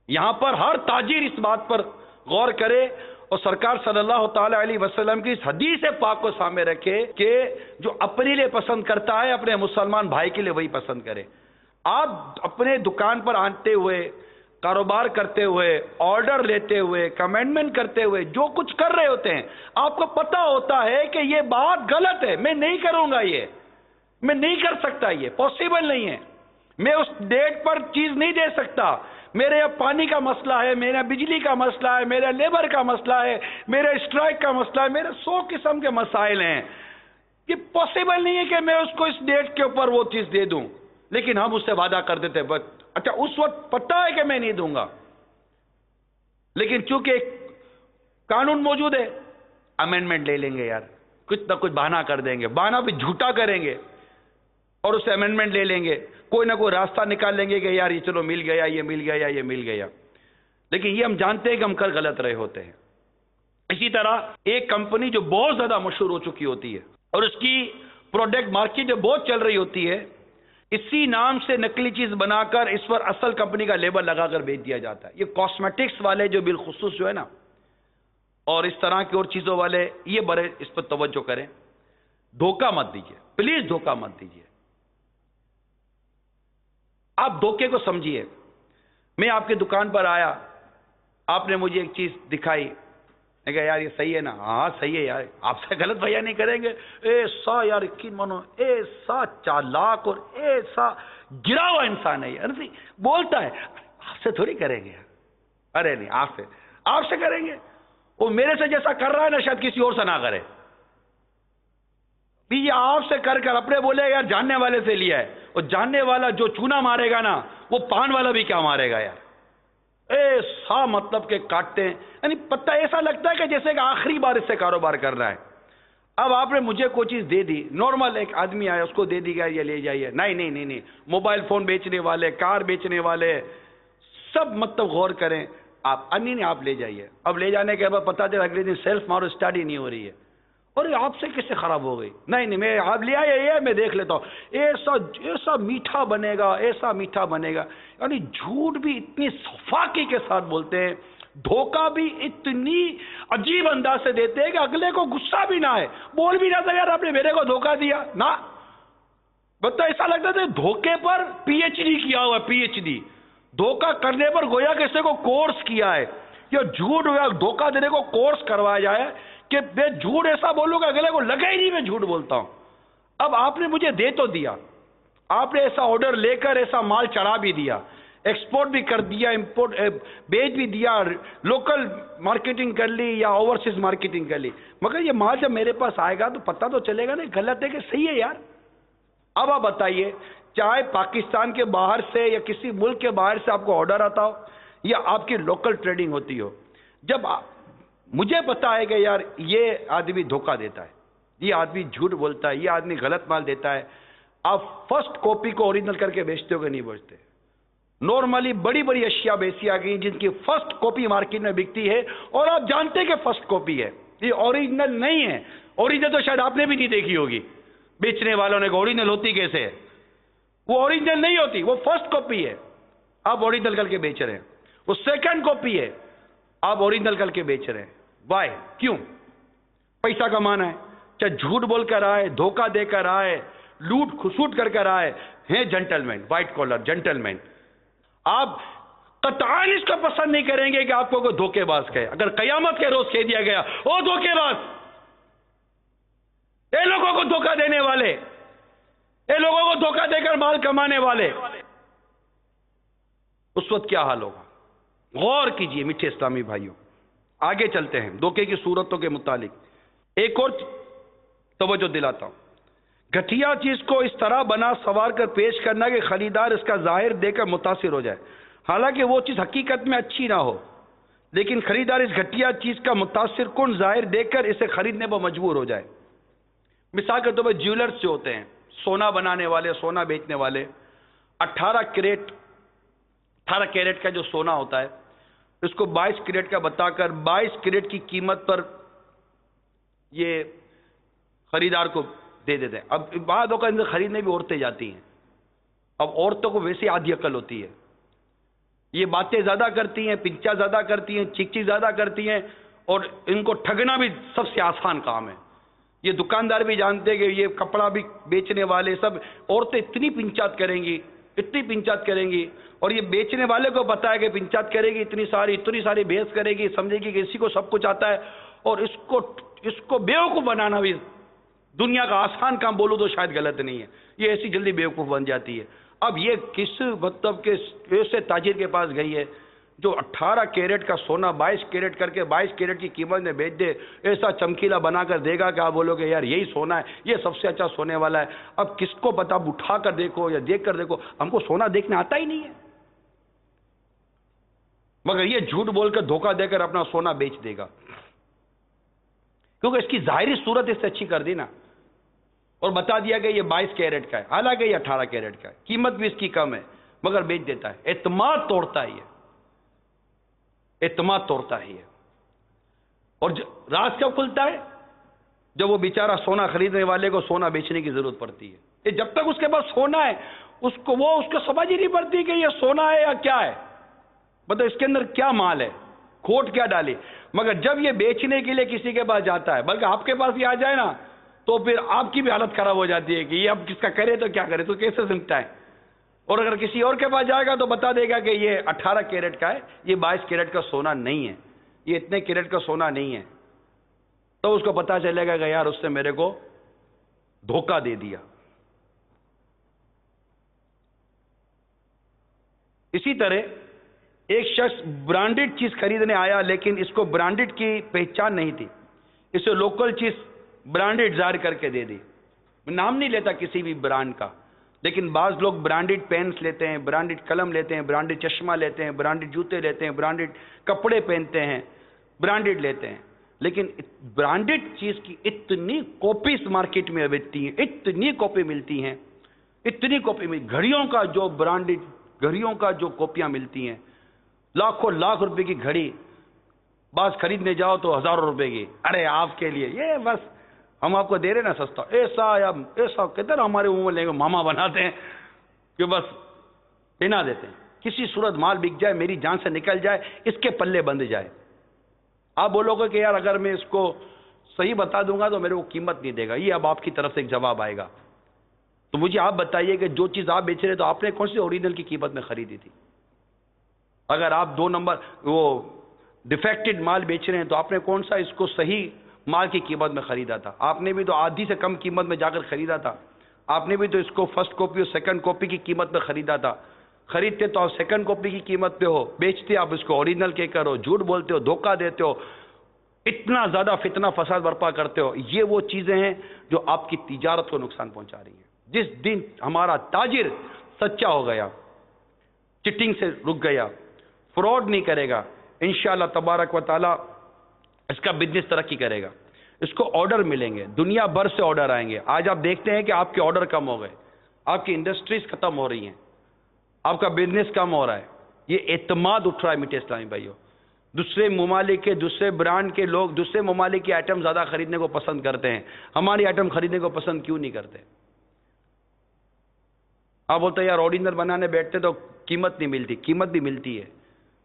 یہاں پر ہر تاجر اس بات پر غور کرے اور سرکار صلی اللہ تعالی علیہ وسلم کی اس حدیث پاک کو سامنے رکھے کہ جو اپنے لیے پسند کرتا ہے اپنے مسلمان بھائی کے لیے وہی پسند کرے. آپ اپنے دکان پر آتے ہوئے، کاروبار کرتے ہوئے، آرڈر لیتے ہوئے، کمنڈمنٹ کرتے ہوئے جو کچھ کر رہے ہوتے ہیں، آپ کو پتا ہوتا ہے کہ یہ بات غلط ہے، میں نہیں کروں گا، یہ میں نہیں کر سکتا، یہ پاسبل نہیں ہے، میں اس ڈیٹ پر چیز نہیں دے سکتا، میرے یہاں پانی کا مسئلہ ہے، میرا بجلی کا مسئلہ ہے، میرا لیبر کا مسئلہ ہے، میرا اسٹرائک کا مسئلہ ہے، میرے 100 قسم کے مسائل ہیں. یہ پاسبل نہیں ہے کہ میں اس کو اس ڈیٹ کے اوپر وہ چیز دے دوں. لیکن ہم اس سے وعدہ کر دیتے ہیں، اچھا اس وقت پتا ہے کہ میں نہیں دوں گا، لیکن چونکہ ایک قانون موجود ہے، امینڈمنٹ لے لیں گے، یار کچھ نہ کچھ بہانہ کر دیں گے، بہانہ بھی جھوٹا کریں گے، اور اس سے امینڈمنٹ لے لیں گے، کوئی نہ کوئی راستہ نکال لیں گے کہ یار یہ چلو مل گیا، یہ مل گیا، یہ مل گیا. لیکن یہ ہم جانتے ہیں کہ ہم کر غلط رہے ہوتے ہیں. اسی طرح ایک کمپنی جو بہت زیادہ مشہور ہو چکی ہوتی ہے اور اس کی پروڈکٹ مارکیٹ میں بہت چل رہی ہوتی ہے، اسی نام سے نقلی چیز بنا کر اس پر اصل کمپنی کا لیبل لگا کر بیچ دیا جاتا ہے. یہ کاسمیٹکس والے جو بالخصوص جو ہے نا، اور اس طرح کی اور چیزوں والے، یہ بڑے اس پر توجہ کریں. دھوکہ مت دیجیے، پلیز دھوکہ مت دیجیے. آپ دھوکے کو سمجھیے. میں آپ کی دکان پر آیا، آپ نے مجھے ایک چیز دکھائی، میں کہا یار یہ صحیح ہے نا؟ ہاں صحیح ہے یار. آپ سے غلط بھیا نہیں کریں گے، ایسا یار یقین مانو، ایسا چالاک اور ایسا گرا ہوا انسان ہے یار، بولتا ہے. آپ سے تھوڑی کریں گے، ارے نہیں، آپ سے کریں گے. وہ میرے سے جیسا کر رہا ہے نا، شاید کسی اور سے نہ کرے. بھی یہ آپ سے کر کر اپنے بولے یار جاننے والے سے لیا ہے، اور جاننے والا جو چونا مارے گا نا وہ پان والا بھی کیا مارے گا یار. ایسا مطلب کہ کاٹتے ہیں، یعنی پتہ ایسا لگتا ہے کہ جیسے کہ آخری بار اس سے کاروبار کر رہا ہے. اب آپ نے مجھے کوئی چیز دے دی، نارمل ایک آدمی آیا اس کو دے دی گیا یہ لے جائیے، نہیں، موبائل فون بیچنے والے، کار بیچنے والے سب مطلب غور کریں. آپ نہیں آپ لے جائیے. اب لے جانے کے بعد پتا چلا اگلے دن سیلف مارو اسٹارٹ ہی نہیں ہو رہی ہے. اور آپ سے کس سے خراب ہو گئی؟ نہیں میں آپ لے آئے یہ میں دیکھ لیتا ہوں. ایسا میٹھا بنے گا، ایسا میٹھا بنے گا. یعنی جھوٹ بھی اتنی صفاقی کے ساتھ بولتے ہیں، دھوکہ بھی اتنی عجیب انداز سے دیتے ہیں کہ اگلے کو غصہ بھی نہ آئے، بول بھی نہ یار آپ نے میرے کو دھوکہ دیا نا. بتا ایسا لگتا تھا دھوکے پر پی ایچ ڈی کیا ہوا، پی ایچ ڈی دھوکہ کرنے پر گویا کسی کو کورس کیا ہے، یا جھوٹ یا دھوکہ دینے کو کورس کروایا جائے کہ میں جھوٹ ایسا بولوں گا اگلے کو لگا ہی نہیں میں جھوٹ بولتا ہوں. اب آپ نے مجھے دے تو دیا، آپ نے ایسا آرڈر لے کر ایسا مال چڑھا بھی دیا، ایکسپورٹ بھی کر دیا، امپورٹ بیچ بھی دیا، لوکل مارکیٹنگ کر لی یا اوورسیز مارکیٹنگ کر لی، مگر یہ مال جب میرے پاس آئے گا تو پتہ تو چلے گا نہیں غلط ہے کہ صحیح ہے یار. اب آپ بتائیے، چاہے پاکستان کے باہر سے یا کسی ملک کے باہر سے آپ کو آرڈر آتا ہو یا آپ کی لوکل ٹریڈنگ ہوتی ہو، جب مجھے پتا ہے کہ یار یہ آدمی دھوکہ دیتا ہے، یہ آدمی جھوٹ بولتا ہے، یہ آدمی غلط مال دیتا ہے، آپ فرسٹ کاپی کو اوریجنل کر کے بیچتے ہو کہ نہیں بیچتے؟ نارملی بڑی بڑی اشیاء بیچی آ گئی جن کی فرسٹ کاپی مارکیٹ میں بکتی ہے اور آپ جانتے کہ فرسٹ کاپی ہے، یہ اوریجنل نہیں ہے. اوریجنل تو شاید آپ نے بھی نہیں دیکھی ہوگی، بیچنے والوں نے کہا اوریجنل ہوتی کیسے ہے؟ وہ اوریجنل نہیں ہوتی، وہ فرسٹ کاپی ہے، آپ اوریجنل کر کے بیچ رہے ہیں. وہ سیکنڈ کاپی ہے، آپ اوریجنل کر کے بیچ رہے ہیں. وائی؟ کیوں؟ پیسہ کمانا ہے. چاہے جھوٹ بول کر آئے، دھوکہ دے کر آئے، لوٹ کھسوٹ کر کر آئے ہیں جنٹل مین، وائٹ کالر جنٹل مین. آپ قطعاً اس کو پسند نہیں کریں گے کہ آپ کو کوئی دھوکے باز کہے. اگر قیامت کے روز کہہ دیا گیا او دھوکے باز، اے لوگوں کو دھوکہ دینے والے، اے لوگوں کو دھوکہ دے کر مال کمانے والے، اس وقت کیا حال ہوگا؟ غور کیجئے میٹھے اسلامی بھائیوں. آگے چلتے ہیں دھوکے کی صورتوں کے متعلق. ایک اور توجہ دلاتا ہوں، گھٹیا چیز کو اس طرح بنا سوار کر پیش کرنا کہ خریدار اس کا ظاہر دے کر متاثر ہو جائے، حالانکہ وہ چیز حقیقت میں اچھی نہ ہو، لیکن خریدار اس گھٹیا چیز کا متاثر کن ظاہر دے کر اسے خریدنے پر مجبور ہو جائے. مثال کے طور پر جیولرز جو ہوتے ہیں، سونا بنانے والے، سونا بیچنے والے، 18 کیرٹ کا جو سونا ہوتا ہے اس کو 22 کیرٹ کا بتا کر 22 کیرٹ کی قیمت پر یہ خریدار کو دے دیتے ہیں. اب بعد اوقات اندر خریدنے بھی عورتیں جاتی ہیں. اب عورتوں کو ویسے آدھی عقل ہوتی ہے، یہ باتیں زیادہ کرتی ہیں، پنچا زیادہ کرتی ہیں، چیک زیادہ کرتی ہیں، اور ان کو ٹھگنا بھی سب سے آسان کام ہے. یہ دکاندار بھی جانتے ہیں کہ یہ کپڑا بھی بیچنے والے سب عورتیں اتنی پنچات کریں گی، اتنی پنچات کریں گی، اور یہ بیچنے والے کو پتا ہے کہ پنچات کرے گی، اتنی ساری بحث کرے گی، سمجھے گی کہ اسی کو سب کچھ آتا ہے، اور اس کو بیوقوف بنانا بھی دنیا کا آسان کام بولو تو شاید غلط نہیں ہے. یہ ایسی جلدی بیوقوف بن جاتی ہے. اب یہ کس مطلب کہ ایسے تاجر کے پاس گئی ہے جو 18 کیرٹ کا سونا 22 کیرٹ کر کے 22 کیرٹ کی قیمت میں بیچ دے، ایسا چمکیلا بنا کر دے گا کہ آپ بولو گے یار یہی سونا ہے، یہ سب سے اچھا سونے والا ہے. اب کس کو پتا، اٹھا کر دیکھو یا دیکھ کر دیکھو، ہم کو سونا دیکھنے آتا ہی نہیں ہے، مگر یہ جھوٹ بول کر دھوکہ دے کر اپنا سونا بیچ دے گا، کیونکہ اس کی ظاہری صورت اس سے اچھی کر دی نا، اور بتا دیا کہ یہ 22 کیرٹ کا ہے، حالانکہ یہ 18 کیرٹ کا ہے، قیمت بھی اس کی کم ہے، مگر بیچ دیتا ہے. اعتماد توڑتا ہے، یہ اعتماد توڑتا ہے یہ. اور راز کب کھلتا ہے؟ جب وہ بیچارہ سونا خریدنے والے کو سونا بیچنے کی ضرورت پڑتی ہے. یہ جب تک اس کے پاس سونا ہے اس کو سمجھ ہی نہیں پڑتی کہ یہ سونا ہے یا کیا ہے، مطلب اس کے اندر کیا مال ہے، کھوٹ کیا ڈالی. مگر جب یہ بیچنے کے لیے کسی کے پاس جاتا ہے، بلکہ آپ کے پاس بھی آ جائے نا، تو پھر آپ کی بھی حالت خراب ہو جاتی ہے کہ یہ اب کس کا کرے تو کیا کرے، تو کیسے سمجھتا ہے. اور اگر کسی اور کے پاس جائے گا تو بتا دے گا کہ یہ 18 کیرٹ کا ہے، یہ 22 کیرٹ کا سونا نہیں ہے، یہ اتنے کیرٹ کا سونا نہیں ہے. تو اس کو پتا چلے گا کہ یار اس نے میرے کو دھوکہ دے دیا. اسی طرح ایک شخص برانڈڈ چیز خریدنے آیا، لیکن اس کو برانڈڈ کی پہچان نہیں تھی، اسے لوکل چیز برانڈڈ ظاہر کر کے دے دی. نام نہیں لیتا کسی بھی برانڈ کا، لیکن بعض لوگ برانڈڈ پینس لیتے ہیں، برانڈڈ قلم لیتے ہیں، برانڈڈ چشمہ لیتے ہیں، برانڈڈ جوتے لیتے ہیں، برانڈڈ کپڑے پہنتے ہیں، برانڈڈ لیتے ہیں، لیکن برانڈڈ چیز کی اتنی کاپیز مارکیٹ میں بکتی ہیں، اتنی کاپی ملتی ہیں، اتنی کاپی ملتی، گھڑیوں کا جو برانڈڈ گھڑیوں کا جو کاپیاں ملتی ہیں، لاکھوں لاکھ روپے کی گھڑی، بعض خریدنے جاؤ تو ہزاروں روپے کی، ارے آپ کے لیے یہ بس ہم آپ کو دے رہے نا سستا، ایسا یا ایسا کہتے ہیں ہمارے منہ میں لے کے ماما بناتے ہیں کہ بس پہنا دیتے ہیں، کسی صورت مال بک جائے، میری جان سے نکل جائے، اس کے پلے بند جائے۔ آپ بولو گے کہ یار اگر میں اس کو صحیح بتا دوں گا تو میرے کو قیمت نہیں دے گا، یہ اب آپ کی طرف سے ایک جواب آئے گا۔ تو مجھے آپ بتائیے کہ جو چیز آپ بیچ رہے تو آپ نے کون سی اوریجنل کی قیمت میں خریدی تھی؟ اگر آپ 2 نمبر وہ ڈیفیکٹڈ مال بیچ رہے ہیں تو آپ نے کون سا اس کو صحیح مال کی قیمت میں خریدا تھا؟ آپ نے بھی تو آدھی سے کم قیمت میں جا کر خریدا تھا، آپ نے بھی تو اس کو فرسٹ کاپی اور سیکنڈ کاپی کی قیمت میں خریدا تھا۔ خریدتے تو آپ سیکنڈ کاپی کی قیمت پہ ہو، بیچتے آپ اس کو اوریجنل کہہ کر ہو، جھوٹ بولتے ہو، دھوکہ دیتے ہو، اتنا زیادہ فتنہ فساد برپا کرتے ہو۔ یہ وہ چیزیں ہیں جو آپ کی تجارت کو نقصان پہنچا رہی ہیں۔ جس دن ہمارا تاجر سچا ہو گیا، چٹنگ سے رک گیا، فراڈ نہیں کرے گا، انشاءاللہ تبارک و تعالی اس کا بزنس ترقی کرے گا، اس کو آرڈر ملیں گے، دنیا بھر سے آرڈر آئیں گے۔ آج آپ دیکھتے ہیں کہ آپ کے آرڈر کم ہو گئے، آپ کی انڈسٹریز ختم ہو رہی ہیں، آپ کا بزنس کم ہو رہا ہے، یہ اعتماد اٹھ رہا ہے میٹھے اسلامی بھائیوں۔ دوسرے ممالک کے، دوسرے برانڈ کے لوگ دوسرے ممالک کی آئٹم زیادہ خریدنے کو پسند کرتے ہیں، ہماری آئٹم خریدنے کو پسند کیوں نہیں کرتے؟ آپ بولتے ہیں یار اوریجنل بنانے بیٹھتے تو قیمت نہیں ملتی، قیمت بھی ملتی ہے،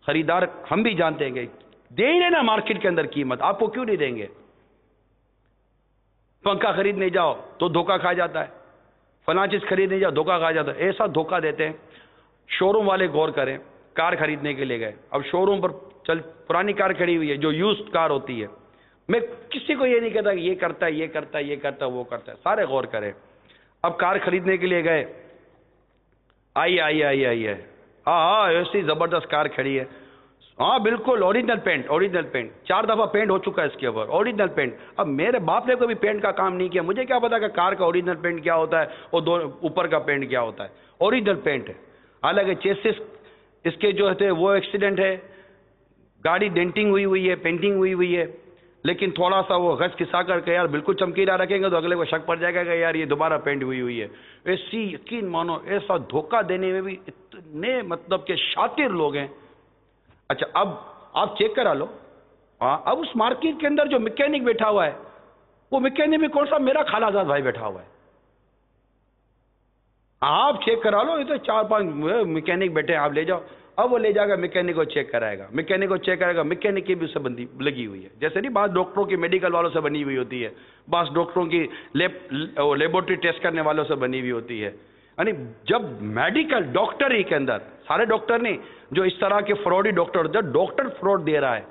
خریدار ہم بھی جانتے ہیں کہ دے ہی نا مارکیٹ کے اندر قیمت، آپ کو کیوں نہیں دیں گے؟ پنکھا خریدنے جاؤ تو دھوکہ کھا جاتا ہے، فلاں چیز خریدنے جاؤ دھوکہ کھا جاتا ہے، ایسا دھوکہ دیتے ہیں۔ شو روم والے غور کریں، کار خریدنے کے لیے گئے، اب شو روم پر پرانی کار کھڑی ہوئی ہے جو یوزڈ کار ہوتی ہے، میں کسی کو یہ نہیں کہتا کہ یہ کرتا ہے، یہ کرتا ہے، یہ کرتا ہے، وہ کرتا ہے، سارے غور کریں۔ اب کار خریدنے کے لیے گئے، آئی ہے، ہاں ایسی زبردست کار کھڑی ہے، ہاں بالکل اوریجنل پینٹ، 4 دفعہ پینٹ ہو چکا ہے اس کے اوپر، اوریجنل پینٹ۔ اب میرے باپ نے کوئی پینٹ کا کام نہیں کیا، مجھے کیا پتا کہ کار کا اوریجنل پینٹ کیا ہوتا ہے اور اوپر کا پینٹ کیا ہوتا ہے، اوریجنل پینٹ ہے۔ حالانکہ چیسس اس کے جو تھے وہ ایکسیڈنٹ ہے، گاڑی ڈینٹنگ ہوئی ہے، پینٹنگ ہوئی ہے، لیکن تھوڑا سا وہ غش کھسا کر کے یار بالکل چمکیلا رکھیں گے تو اگلے کو شک پڑ جائے گا کہ یار یہ دوبارہ پینٹ ہوئی ہے۔ ایسی یقین مانو ایسا دھوکہ دینے میں بھی اتنے مطلب کہ شاطر لوگ ہیں۔ اچھا اب آپ چیک کرا لو، اب اس مارکیٹ کے اندر جو میکینک بیٹھا ہوا ہے وہ میکینک میں کون سا میرا خالہ زاد بھائی بیٹھا ہوا ہے، آپ چیک کرا لو، یہ تو 4-5 میکینک بیٹھے ہیں، آپ لے جاؤ، اب وہ لے جائے گا میکینک کو چیک کرائے گا، میکینک کی بھی اسے لگی ہوئی ہے، جیسے نہیں بعض ڈاکٹروں کی میڈیکل والوں سے بنی ہوئی ہوتی ہے، بعض ڈاکٹروں کی لیبورٹری ٹیسٹ کرنے والوں سے بنی ہوئی ہوتی ہے۔ یعنی جب میڈیکل ڈاکٹری کے اندر، سارے ڈاکٹر نہیں، جو اس طرح کے فراڈی ڈاکٹر، جب ڈاکٹر فراڈ دے رہا ہے،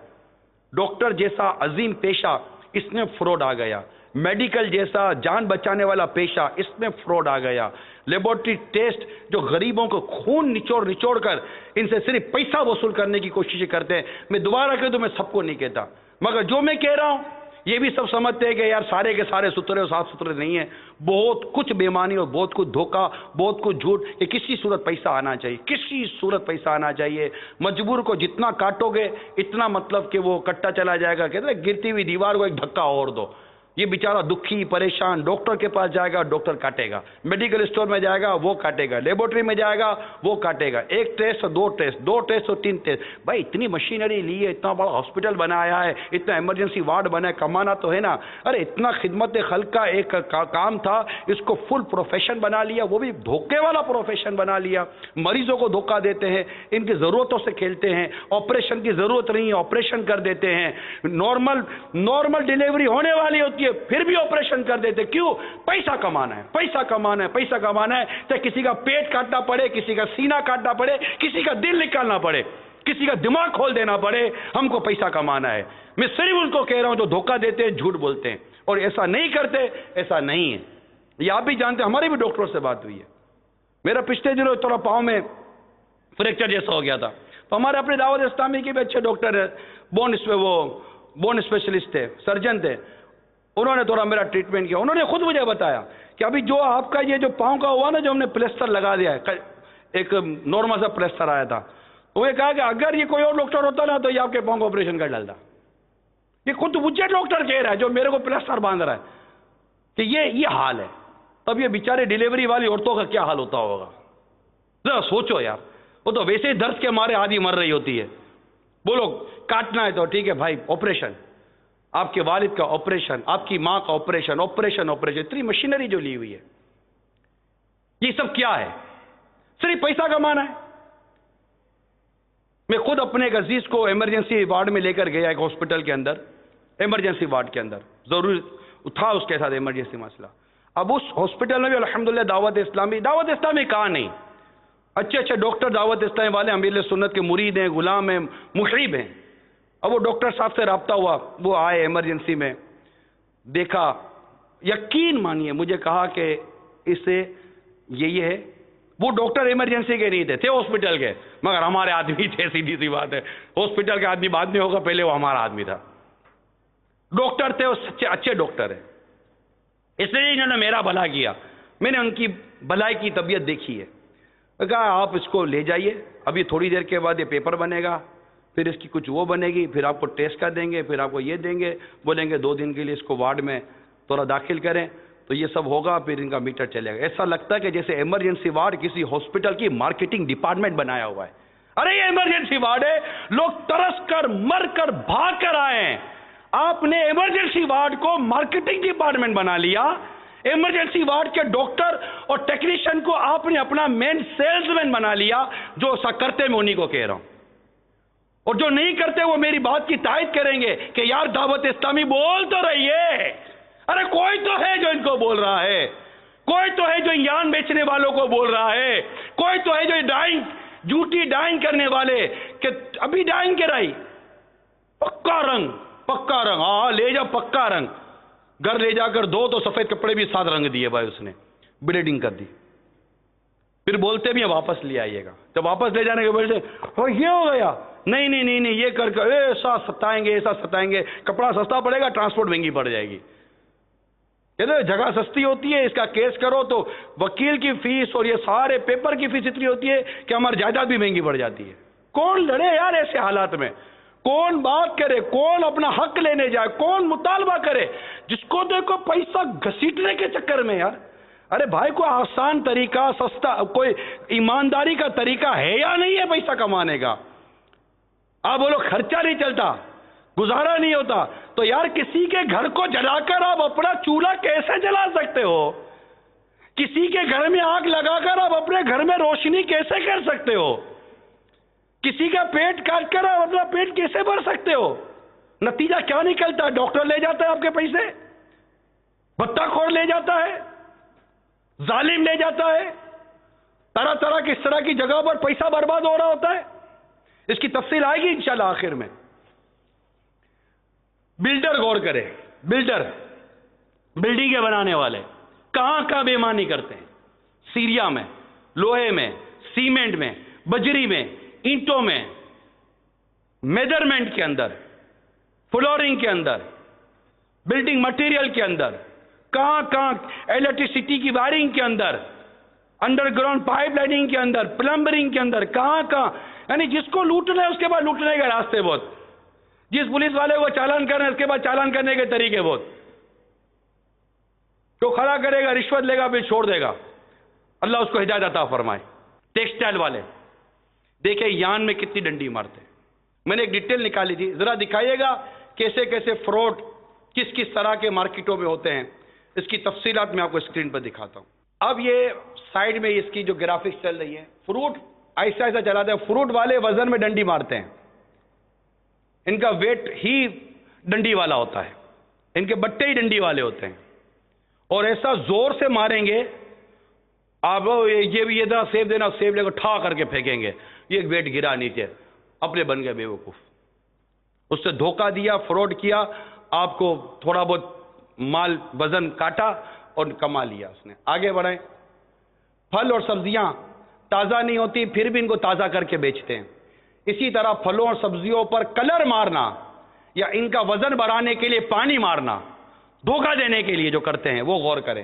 ڈاکٹر جیسا عظیم پیشہ اس میں فراڈ آ گیا، میڈیکل جیسا جان بچانے والا پیشہ اس میں فراڈ آ گیا، لیبورٹری ٹیسٹ جو غریبوں کو خون نچوڑ کر ان سے صرف پیسہ وصول کرنے کی کوشش کرتے ہیں۔ میں دوبارہ کہہ دوں، میں سب کو نہیں کہتا، مگر جو میں کہہ رہا ہوں یہ بھی سب سمجھتے ہیں کہ یار سارے کے سارے ستھرے اور صاف ستھرے نہیں ہیں، بہت کچھ بےمانی اور بہت کچھ دھوکہ، بہت کچھ جھوٹ، کہ کسی صورت پیسہ آنا چاہیے، کسی صورت پیسہ آنا چاہیے، مجبور کو جتنا کاٹو گے اتنا مطلب کہ وہ کٹتا چلا جائے گا، کہتے ہیں گرتی ہوئی دیوار کو ایک دھکا اور دو۔ یہ بیچارہ دکھی پریشان ڈاکٹر کے پاس جائے گا، ڈاکٹر کاٹے گا، میڈیکل اسٹور میں جائے گا وہ کاٹے گا، لیبورٹری میں جائے گا وہ کاٹے گا، 1 ٹیسٹ 2 ٹیسٹ 2 ٹیسٹ اور 3 ٹیسٹ۔ بھائی اتنی مشینری لی ہے، اتنا بڑا ہاسپٹل بنایا ہے، اتنا ایمرجنسی وارڈ بنا ہے، کمانا تو ہے نا۔ ارے اتنا خدمت خلق کا ایک کام تھا، اس کو فل پروفیشن بنا لیا، وہ بھی دھوکے والا پروفیشن بنا لیا۔ مریضوں کو دھوکہ دیتے ہیں، ان کی ضرورتوں سے کھیلتے ہیں، آپریشن کی ضرورت نہیں ہے آپریشن کر دیتے ہیں، نارمل ڈیلیوری ہونے والی ہوتی ہے پھر بھی آپریشن کر دیتے، کیوں؟ پیسہ کمانا ہے، پیسہ کمانا ہے، پیسہ کمانا ہے، چاہے کسی کا پیٹ کاٹنا پڑے، کسی کا سینہ کاٹنا پڑے، کسی کا دل نکالنا پڑے، کسی کا دماغ کھول دینا پڑے، ہم کو پیسہ کمانا ہے۔ میں صرف ان کو کہہ رہا ہوں جو دھوکہ دیتے ہیں، جھوٹ بولتے ہیں، اور ایسا نہیں کرتے، ایسا نہیں ہے۔ یہ آپ بھی جانتے ہیں، ہمارے بھی ڈاکٹروں سے بات ہوئی ہے، میرا پچھلے دنوں تھوڑا پاؤں میں فریکچر جیسا ہو گیا تھا، تو ہمارے اپنے دعوت اسلامی کے بھی اچھے ڈاکٹر ہیں، بون اسپیشلسٹ تھے، سرجن تھے، انہوں نے تھوڑا میرا ٹریٹمنٹ کیا، انہوں نے خود مجھے بتایا کہ ابھی جو آپ کا یہ جو پاؤں کا ہوا نا، جو ہم نے پلسٹر لگا دیا ہے، ایک نارمل سا پلسٹر آیا تھا، وہ یہ کہا کہ اگر یہ کوئی اور ڈاکٹر ہوتا نا تو یہ آپ کے پاؤں کا آپریشن کر ڈالتا. یہ خود مجھے ڈاکٹر کہہ رہا ہے جو میرے کو پلسٹر باندھ رہا ہے کہ یہ حال ہے. تب یہ بیچارے ڈیلیوری والی عورتوں کا کیا حال ہوتا ہوگا؟ ذرا سوچو یار. وہ تو ویسے ہی درد کے مارے آدھی مر رہی ہوتی ہے. بولو کاٹنا ہے تو ٹھیک ہے بھائی، آپریشن، آپ کے والد کا آپریشن، آپ کی ماں کا آپریشن، اتنی مشینری جو لی ہوئی ہے. یہ سب کیا ہے؟ صرف پیسہ کمانا ہے. میں خود اپنے ایک عزیز کو ایمرجنسی وارڈ میں لے کر گیا، ایک ہاسپٹل کے اندر، ایمرجنسی وارڈ کے اندر ضرور تھا اس کے ساتھ ایمرجنسی مسئلہ. اب اس ہاسپٹل میں بھی الحمدللہ دعوت اسلامی کہاں نہیں، اچھے ڈاکٹر دعوت اسلامی والے امیر سنت کے مرید ہیں، غلام ہیں، محب ہیں. اب وہ ڈاکٹر صاحب سے رابطہ ہوا، وہ آئے ایمرجنسی میں، دیکھا، یقین مانیے مجھے کہا کہ اس سے یہ ہے. وہ ڈاکٹر ایمرجنسی کے نہیں تھے ہاسپٹل کے، مگر ہمارے آدمی تھے. سیدھی سی بات ہے، ہاسپٹل کے آدمی بعد میں ہوگا، پہلے وہ ہمارا آدمی تھا. ڈاکٹر تھے، وہ سچے اچھے ڈاکٹر ہیں. اس لیے انہوں نے میرا بھلا کیا، میں نے ان کی بھلائی کی طبیعت دیکھی ہے. کہا آپ اس کو لے جائیے، ابھی تھوڑی دیر کے بعد یہ پیپر بنے گا، پھر اس کی کچھ وہ بنے گی، پھر آپ کو ٹیسٹ کر دیں گے، پھر آپ کو یہ دیں گے، بولیں گے 2 دن کے لیے اس کو وارڈ میں تھوڑا داخل کریں، تو یہ سب ہوگا، پھر ان کا میٹر چلے گا. ایسا لگتا ہے کہ جیسے ایمرجنسی وارڈ کسی ہاسپٹل کی مارکیٹنگ ڈپارٹمنٹ بنایا ہوا ہے. ارے یہ ایمرجنسی وارڈ ہے، لوگ ترس کر مر کر بھاگ کر آئے ہیں. آپ نے ایمرجنسی وارڈ کو مارکیٹنگ ڈپارٹمنٹ بنا لیا. ایمرجنسی وارڈ کے ڈاکٹر اور ٹیکنیشین کو آپ نے اپنا مین سیلز مین بنا لیا. جو ایسا کرتے میں انہی کو کہہ رہا ہوں، اور جو نہیں کرتے وہ میری بات کی تائید کریں گے کہ یار دعوت اسلامی بول تو رہی ہے. ارے کوئی تو ہے جو ان کو بول رہا ہے، کوئی تو ہے جو ایان بیچنے والوں کو بول رہا ہے، کوئی تو ہے جو جھوٹی ڈائنگ کرنے والے کہ ابھی ڈائنگ کرائی، پکا رنگ، ہاں لے جا پکا رنگ، گھر لے جا کر دو تو سفید کپڑے بھی ساتھ رنگ دیے بھائی، اس نے بلیڈنگ کر دی. پھر بولتے بھی واپس لے آئیے گا. جب واپس لے جانے کے بعد یہ ہو گیا، نہیں یہ کر ایسا ستائیں گے، کپڑا سستا پڑے گا، ٹرانسپورٹ مہنگی پڑ جائے گی. جگہ سستی ہوتی ہے، اس کا کیس کرو تو وکیل کی فیس اور یہ سارے پیپر کی فیس اتنی ہوتی ہے کہ ہماری جائیداد بھی مہنگی پڑ جاتی ہے. کون لڑے یار ایسے حالات میں؟ کون بات کرے؟ کون اپنا حق لینے جائے؟ کون مطالبہ کرے؟ جس کو دیکھو پیسہ گھسیٹنے کے چکر میں یار. ارے بھائی کوئی آسان طریقہ، سستا، کوئی ایمانداری کا طریقہ ہے یا نہیں ہے پیسہ کمانے کا؟ آپ بولو خرچہ نہیں چلتا، گزارا نہیں ہوتا، تو یار کسی کے گھر کو جلا کر آپ اپنا چولہا کیسے جلا سکتے ہو؟ کسی کے گھر میں آگ لگا کر آپ اپنے گھر میں روشنی کیسے کر سکتے ہو؟ کسی کا پیٹ کاٹ کر آپ اپنا پیٹ کیسے بھر سکتے ہو؟ نتیجہ کیا نکلتا ہے؟ ڈاکٹر لے جاتا ہے آپ کے پیسے، بتہ خور لے جاتا ہے، ظالم لے جاتا ہے، طرح طرح کی اس طرح کی جگہ پر پیسہ برباد ہو رہا ہوتا ہے. اس کی تفصیل آئے گی انشاءاللہ آخر میں. بلڈر غور کرے، بلڈنگیں بنانے والے کہاں بے ایمانی کرتے ہیں؟ سیریا میں، لوہے میں، سیمنٹ میں، بجری میں، اینٹوں میں، میجرمنٹ کے اندر، فلورنگ کے اندر، بلڈنگ مٹیریل کے اندر، کہاں الیکٹریسٹی کی وائرنگ کے اندر، انڈر گراؤنڈ پائپ لائننگ کے اندر، پلمبرنگ کے اندر، کہاں یعنی جس کو لوٹنا ہے اس کے بعد لوٹنے کے راستے بہت، جس پولیس والے کو چالان کرنا ہے اس کے بعد چالان کرنے کے طریقے بہت. تو کھڑا کرے گا، رشوت لے گا، پھر چھوڑ دے گا. اللہ اس کو ہدایت عطا فرمائے. ٹیکسٹائل والے دیکھیں یان میں کتنی ڈنڈی مارتے ہیں. میں نے ایک ڈیٹیل نکالی تھی، ذرا دکھائیے گا کیسے کیسے فراڈ کس طرح کے مارکیٹوں میں ہوتے ہیں. اس کی تفصیلات میں آپ کو اسکرین پر دکھاتا ہوں. اب یہ سائیڈ میں اس کی جو گرافکس چل رہی ہے، فروٹ ایسا چلاتے ہیں. فروٹ والے وزن میں ڈنڈی مارتے ہیں، ان کا ویٹ ہی ڈنڈی والا ہوتا ہے، ان کے بٹے ہی ڈنڈی والے ہوتے ہیں، اور ایسا زور سے ماریں گے آپ یہ دینا سیب دینا، سیب لے کر ٹھا کر کے پھینکیں گے، یہ ویٹ گرا نیچے، اپنے بن گئے بیوقوف. اس سے دھوکہ دیا، فراڈ کیا، آپ کو تھوڑا بہت مال وزن کاٹا اور کما لیا اس نے. آگے بڑھیں. پھل اور سبزیاں تازہ نہیں ہوتی پھر بھی ان کو تازہ کر کے بیچتے ہیں. اسی طرح پھلوں اور سبزیوں پر کلر مارنا یا ان کا وزن بڑھانے کے لیے پانی مارنا، دھوکہ دینے کے لیے جو کرتے ہیں وہ غور کریں.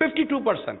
52%।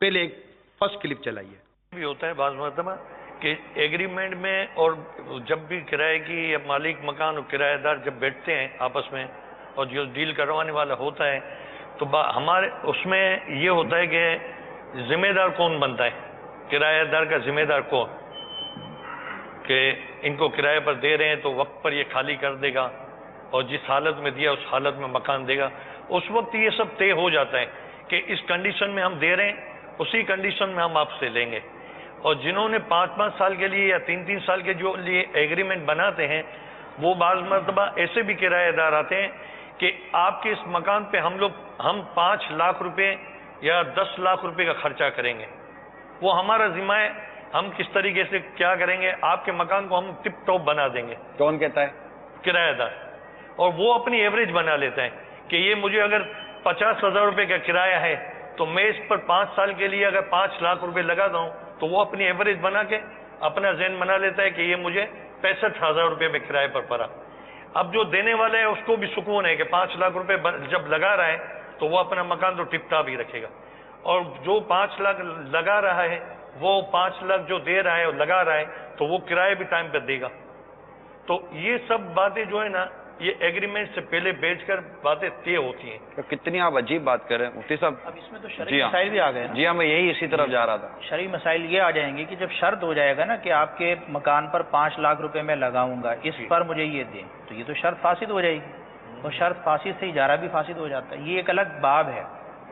پہلے ایک فرسٹ کلپ چلائیے. بھی ہوتا ہے بعض مرتبہ کہ ایگریمنٹ میں، اور جب بھی کرائے کی یا مالک مکان اور کرایہ دار جب بیٹھتے ہیں آپس میں اور جو ڈیل کروانے والا ہوتا ہے تو ہمارے اس میں یہ ہوتا ہے کہ ذمہ دار کون بنتا ہے، کرایہ دار کا ذمہ دار کون، کہ ان کو کرایہ پر دے رہے ہیں تو وقت پر یہ خالی کر دے گا اور جس حالت میں دیا اس حالت میں مکان دے گا. اس وقت یہ سب طے ہو جاتا ہے کہ اس کنڈیشن میں ہم دے رہے ہیں، اسی کنڈیشن میں ہم آپ سے لیں گے. اور جنہوں نے 5-5 سال کے لیے یا 3-3 سال کے جو لیے ایگریمنٹ بناتے ہیں وہ بعض مرتبہ ایسے بھی کرایہ دار آتے ہیں کہ آپ کے اس مکان پہ ہم 5 لاکھ روپے یا 10 لاکھ روپے کا خرچہ کریں گے، وہ ہمارا ذمہ ہے، ہم کس طریقے سے کیا کریں گے، آپ کے مکان کو ہم ٹپ ٹاپ بنا دیں گے. کون کہتا ہے؟ کرایہ دار. اور وہ اپنی ایوریج بنا لیتا ہے کہ یہ مجھے اگر 50,000 روپے کا کرایہ ہے تو میں اس پر 5 سال کے لیے اگر 5 لاکھ روپے لگاتا ہوں تو وہ اپنی ایوریج بنا کے اپنا ذہن بنا لیتا ہے کہ یہ مجھے 65,000 روپے میں کرایہ پر پڑا. اب جو دینے والا ہے اس کو بھی سکون ہے کہ 5 لاکھ روپے جب لگا رہا ہے تو وہ اپنا مکان تو ٹپ ٹاپ ہی رکھے گا، اور جو 5 لاکھ لگا رہا ہے وہ 5 لاکھ جو دے رہا ہے اور لگا رہا ہے تو وہ کرایہ بھی ٹائم پہ دے گا. تو یہ سب باتیں جو ہے نا یہ ایگریمنٹ سے پہلے بیٹھ کر باتیں طے ہوتی ہیں. کتنی آپ عجیب بات کر رہے ہیں مفتی صاحب. اب اس میں تو شرعی مسائل بھی آ گئے. جی ہاں، میں یہی اسی طرف جا رہا تھا. شرعی مسائل یہ آ جائیں گے کہ جب شرط ہو جائے گا نا کہ آپ کے مکان پر 5 لاکھ روپے میں لگاؤں گا، اس پر مجھے یہ دیں، تو یہ تو شرط فاسد ہو جائے گی، اور شرط فاسد سے اجارہ بھی فاسد ہو جاتا ہے. یہ ایک الگ باب ہے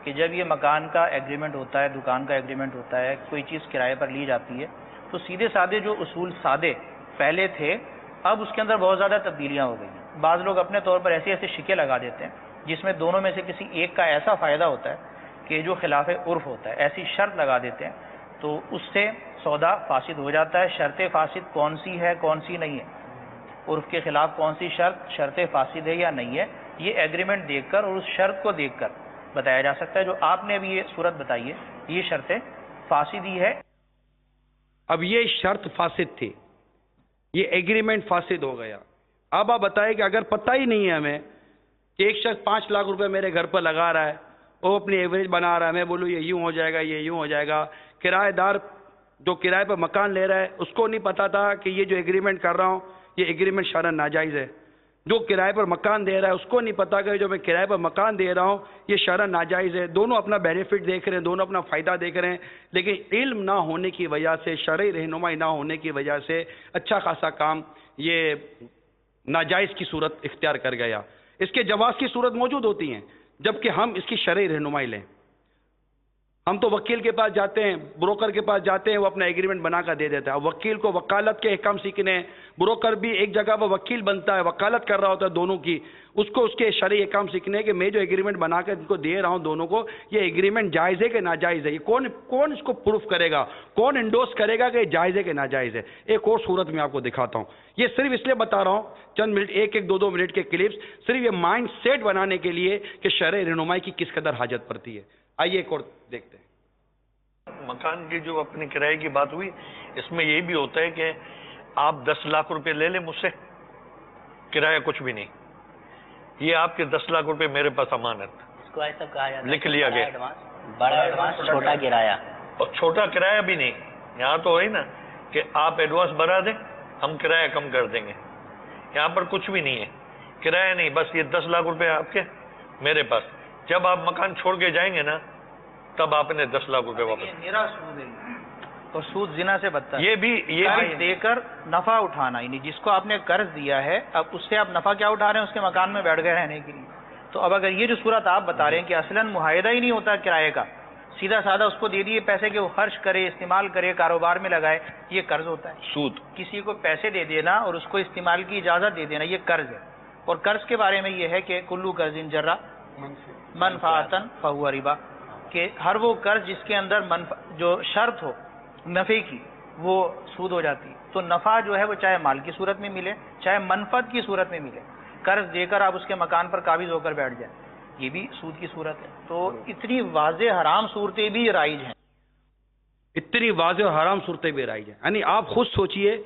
کہ جب یہ مکان کا ایگریمنٹ ہوتا ہے، دکان کا ایگریمنٹ ہوتا ہے، کوئی چیز کرائے پر لی جاتی ہے تو سیدھے سادے جو اصول سادے پہلے تھے اب اس کے اندر بہت زیادہ تبدیلیاں ہو گئی ہیں. بعض لوگ اپنے طور پر ایسے ایسے شکے لگا دیتے ہیں جس میں دونوں میں سے کسی ایک کا ایسا فائدہ ہوتا ہے کہ جو خلاف عرف ہوتا ہے، ایسی شرط لگا دیتے ہیں تو اس سے سودا فاسد ہو جاتا ہے. شرط فاسد کون سی ہے کون سی نہیں ہے، عرف کے خلاف کون سی شرط فاسد ہے یا نہیں ہے، یہ ایگریمنٹ دیکھ کر اور اس شرط کو دیکھ کر بتایا جا سکتا ہے. جو آپ نے ابھی یہ صورت بتائی ہے یہ شرط فاسد ہی ہے. اب یہ شرط فاسد تھی، یہ ایگریمنٹ فاسد ہو گیا. اب آپ بتائیں کہ اگر پتہ ہی نہیں ہے ہمیں کہ ایک شخص 5 لاکھ روپے میرے گھر پر لگا رہا ہے، وہ اپنی ایوریج بنا رہا ہے، میں بولوں یہ یوں ہو جائے گا، یہ یوں ہو جائے گا. کرایہ دار جو کرائے پر مکان لے رہا ہے اس کو نہیں پتا تھا کہ یہ جو ایگریمنٹ کر رہا ہوں یہ ایگریمنٹ شرعاً ناجائز ہے. جو کرائے پر مکان دے رہا ہے اس کو نہیں پتا کہ جو میں کرائے پر مکان دے رہا ہوں یہ شرعاً ناجائز ہے. دونوں اپنا بینیفٹ دیکھ رہے ہیں، دونوں اپنا فائدہ دیکھ رہے ہیں، لیکن علم نہ ہونے کی وجہ سے، شرعی رہنمائی نہ ہونے کی وجہ سے اچھا خاصا کام یہ ناجائز کی صورت اختیار کر گیا. اس کے جواز کی صورت موجود ہوتی ہیں جبکہ ہم اس کی شرعی رہنمائی لیں. ہم تو وکیل کے پاس جاتے ہیں، بروکر کے پاس جاتے ہیں، وہ اپنا ایگریمنٹ بنا کر دے دیتا ہے. وکیل کو وکالت کے احکام سیکھنے ہیں، بروکر بھی ایک جگہ پر وکیل بنتا ہے، وکالت کر رہا ہوتا ہے دونوں کی، اس کو اس کے شرعی احکام سیکھنے ہیں کہ میں جو ایگریمنٹ بنا کر ان کو دے رہا ہوں دونوں کو، یہ ایگریمنٹ جائز ہے کہ ناجائز ہے. یہ کون اس کو پروف کرے گا، کون انڈوس کرے گا کہ یہ جائز ہے کہ ناجائز ہے. ایک اور صورت میں آپ کو دکھاتا ہوں. یہ صرف اس لیے بتا رہا ہوں چند منٹ، ایک دو منٹ کے کلپس، صرف یہ مائنڈ سیٹ بنانے کے لیے کہ شرعی رہنمائی کی کس قدر حاجت پڑتی ہے. آئیے ایک اور دیکھتے ہیں. مکان کی جو اپنی کرائے کی بات ہوئی اس میں یہی بھی ہوتا ہے کہ آپ 10 لاکھ روپے لے لیں مجھ سے، کرایہ کچھ بھی نہیں، یہ آپ کے 10 لاکھ روپے میرے پاس امانت، اس کو ایسا کہا جاتا ہے لکھ لیا گیا. بڑا ایڈوانس چھوٹا کرایہ، اور چھوٹا کرایہ بھی نہیں. یہاں تو ہے نا کہ آپ ایڈوانس بھرا دیں ہم کرایہ کم کر دیں گے. یہاں پر کچھ بھی نہیں ہے، کرایہ نہیں، بس یہ 10 لاکھ روپے آپ کے میرے پاس. جب آپ مکان چھوڑ کے جائیں گے نا تب آپ نے 10 لاکھ روپے واپس. میرا سود ہے اور سود زنا سے بدتر. یہ بھی دے کر نفع اٹھانا، یعنی جس کو آپ نے قرض دیا ہے اب اس سے آپ نفع کیا اٹھا رہے ہیں، اس کے مکان میں بیٹھ گئے رہنے کے لیے. تو اب اگر یہ جو صورت آپ بتا رہے ہیں کہ اصلاً معاہدہ ہی نہیں ہوتا کرائے کا، سیدھا سادہ اس کو دے دیے پیسے کہ وہ خرچ کرے، استعمال کرے، کاروبار میں لگائے، یہ قرض ہوتا ہے. سود. کسی کو پیسے دے دینا اور اس کو استعمال کی اجازت دے دینا یہ قرض ہے. اور قرض کے بارے میں یہ ہے کہ کلو قرض جرا منفعتن فہو ربا، کہ ہر وہ قرض جس کے اندر جو شرط ہو نفع کی وہ سود ہو جاتی ہے. تو نفع جو ہے وہ چاہے مال کی صورت میں ملے چاہے منفعت کی صورت میں ملے، قرض دے کر آپ اس کے مکان پر قابض ہو کر بیٹھ جائیں یہ بھی سود کی صورت ہے. تو اتنی واضح حرام صورتیں بھی رائج ہیں، اتنی واضح اور حرام صورتیں بھی رائج ہیں. یعنی آپ خود سوچئے،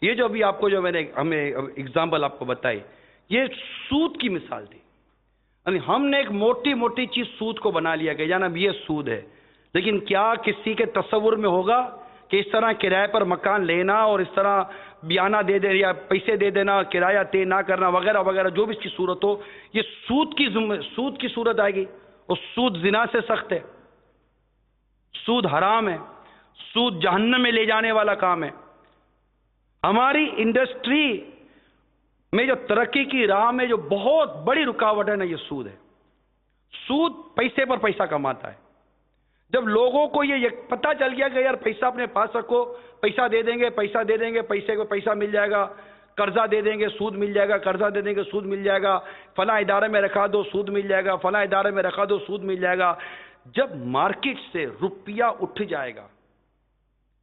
یہ جو ابھی آپ کو جو میں نے ہمیں اگزامپل آپ کو بتائی یہ سود کی مثال تھی. یعنی ہم نے ایک موٹی موٹی چیز سود کو بنا لیا کہ جناب یہ سود ہے، لیکن کیا کسی کے تصور میں ہوگا کہ اس طرح کرائے پر مکان لینا اور اس طرح بیانہ دے دے یا پیسے دے دینا، کرایہ طے نہ کرنا وغیرہ وغیرہ جو بھی اس کی صورت ہو، یہ سود کی صورت آئے گی؟ اور سود زنا سے سخت ہے، سود حرام ہے، سود جہنم میں لے جانے والا کام ہے۔ ہماری انڈسٹری میں جو ترقی کی راہ میں جو بہت بڑی رکاوٹ ہے نا، یہ سود ہے۔ سود پیسے پر پیسہ کماتا ہے۔ جب لوگوں کو یہ پتہ چل گیا کہ یار پیسہ اپنے پاس رکھو، پیسہ دے دیں گے، پیسے کو پیسہ مل جائے گا، قرضہ دے دیں گے سود مل جائے گا، قرضہ دے دیں گے سود مل جائے گا، فلاں ادارے میں رکھا دو سود مل جائے گا، فلاں ادارے میں رکھا دو سود مل جائے گا۔ جب مارکیٹ سے روپیہ اٹھ جائے گا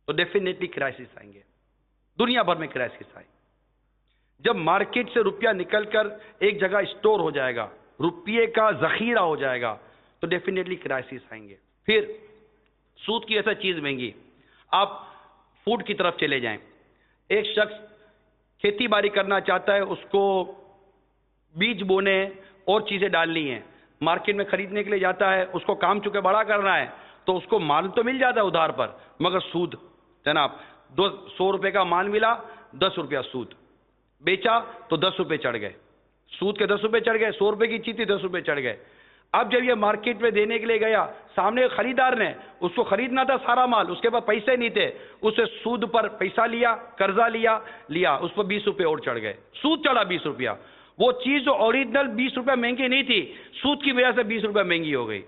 تو ڈیفینیٹلی کرائسس آئیں گے، دنیا بھر میں کرائسس آئیں گے۔ جب مارکیٹ سے روپیہ نکل کر ایک جگہ اسٹور ہو جائے گا، روپیے کا ذخیرہ ہو جائے گا، تو ڈیفینیٹلی کرائسس آئیں گے۔ پھر سود کی ایسا چیز مہنگی، آپ فوڈ کی طرف چلے جائیں۔ ایک شخص کھیتی باڑی کرنا چاہتا ہے، اس کو بیج بونے اور چیزیں ڈالنی ہیں، مارکیٹ میں خریدنے کے لیے جاتا ہے، اس کو کام چونکہ بڑا کرنا ہے تو اس کو مال تو مل جاتا ہے ادھار پر، مگر سود جناب 100 روپے کا مال ملا، 10 روپیہ سود، بیچا تو 10 روپے چڑھ گئے، سود کے 10 روپے چڑھ گئے، 100 روپے کی چیز تھی 10 روپے چڑھ گئے۔ اب جب یہ مارکیٹ میں دینے کے لیے گیا، سامنے ایک خریدار نے، اس کو خریدنا تھا سارا مال، اس کے پاس پیسے نہیں تھے، اسے سود پر پیسہ لیا، قرضہ لیا، اس پر 20 روپے اور چڑھ گئے، سود چڑھا 20 روپیہ۔ وہ چیز جو اوریجنل 20 روپے مہنگی نہیں تھی، سود کی وجہ سے 20 روپے مہنگی ہو گئی۔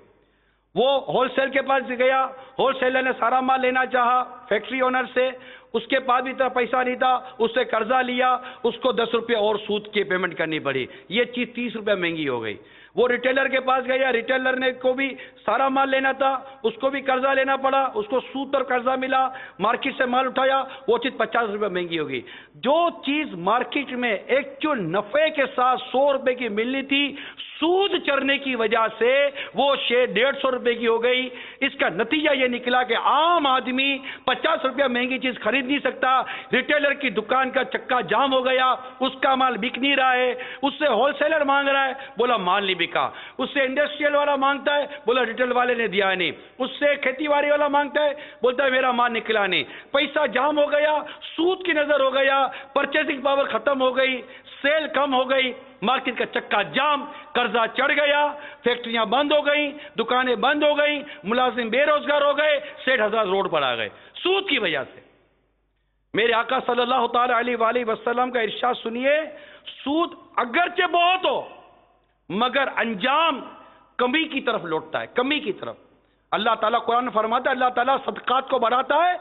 وہ ہول سیل کے پاس گیا، ہول سیلر نے سارا مال لینا چاہا فیکٹری اونر سے، اس کے پاس بھی اتنا پیسہ نہیں تھا، اس سے قرضہ لیا، اس کو 10 روپے اور سود کی پیمنٹ کرنی پڑی، یہ چیز 30 روپے مہنگی ہو گئی۔ وہ ریٹیلر کے پاس گیا، ریٹیلر نے کو بھی سارا مال لینا تھا، اس کو بھی قرضہ لینا پڑا، اس کو سود پر قرضہ ملا، مارکیٹ سے مال اٹھایا، وہ چیز 50 روپے مہنگی ہوگی۔ جو چیز مارکیٹ میں ایکچوئل نفع کے ساتھ 100 روپے کی ملنی تھی، سود چڑھنے کی وجہ سے وہ شے 150 روپے کی ہو گئی۔ اس کا نتیجہ یہ نکلا کہ عام آدمی 50 روپے مہنگی چیز خرید نہیں سکتا، ریٹیلر کی دکان کا چکا جام ہو گیا، اس کا مال بک نہیں رہا ہے، اس سے ہول سیلر مانگ رہا ہے، بولا مال نہیں بکا، اس سے انڈسٹریل والا مانگتا ہے، بولا ریٹیل والے نے دیا نہیں، اس سے کھیتی باڑی والا مانگتا ہے، بولتا ہے میرا مال نکلا نہیں، پیسہ جام ہو گیا، سود کی نظر ہو گیا، پرچیزنگ پاور ختم ہو گئی، سیل کم ہو گئی، مارکیٹ کا چکا جام، قرضہ چڑھ گیا، فیکٹریاں بند ہو گئیں، دکانیں بند ہو گئیں، ملازم بے روزگار ہو گئے، 60,000 روڈ پر آ گئے، سود کی وجہ سے۔ میرے آقا صلی اللہ تعالی علیہ وآلہ وسلم کا ارشاد سنیے، سود اگرچہ بہت ہو مگر انجام کمی کی طرف لوٹتا ہے، کمی کی طرف۔ اللہ تعالیٰ قرآن میں فرماتا ہے اللہ تعالیٰ صدقات کو بڑھاتا ہے،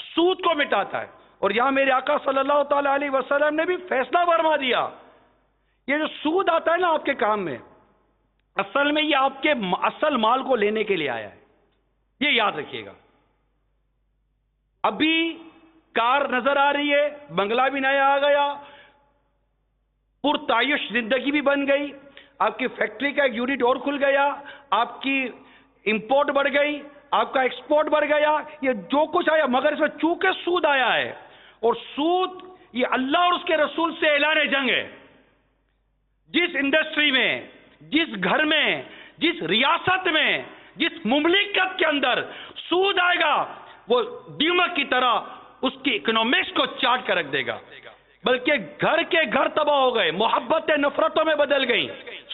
سود کو مٹاتا ہے۔ اور یہاں میرے آقا صلی اللہ تعالی علیہ وسلم نے بھی فیصلہ فرما دیا، یہ جو سود آتا ہے نا آپ کے کام میں، اصل میں یہ آپ کے اصل مال کو لینے کے لیے آیا ہے، یہ یاد رکھیے گا۔ ابھی کار نظر آ رہی ہے، بنگلہ بھی نیا آ گیا، پرتعیش زندگی بھی بن گئی، آپ کی فیکٹری کا ایک یونٹ اور کھل گیا، آپ کی امپورٹ بڑھ گئی، آپ کا ایکسپورٹ بڑھ گیا، یہ جو کچھ آیا، مگر اس میں چونکہ سود آیا ہے، اور سود یہ اللہ اور اس کے رسول سے اعلان جنگ ہے۔ جس انڈسٹری میں، جس گھر میں، جس ریاست میں، جس مملکت کے اندر سود آئے گا، وہ دیمک کی طرح اس کی اکنامکس کو چاٹ کر رکھ دے گا، بلکہ گھر کے گھر تباہ ہو گئے، محبتیں نفرتوں میں بدل گئیں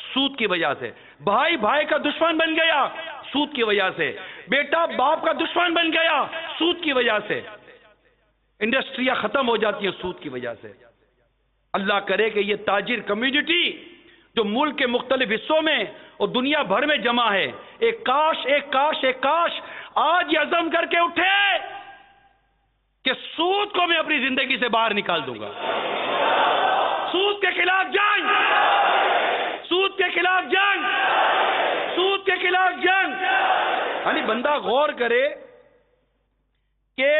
سود کی وجہ سے، بھائی بھائی کا دشمن بن گیا سود کی وجہ سے، بیٹا باپ کا دشمن بن گیا سود کی وجہ سے، انڈسٹریاں ختم ہو جاتی ہیں سود کی وجہ سے۔ اللہ کرے کہ یہ تاجر کمیونٹی جو ملک کے مختلف حصوں میں اور دنیا بھر میں جمع ہے، ایک کاش آج یہ عزم کر کے اٹھے کہ سود کو میں اپنی زندگی سے باہر نکال دوں گا، سود کے خلاف جنگ، سود کے خلاف جنگ، سود کے خلاف جنگ۔ یعنی بندہ غور کرے کہ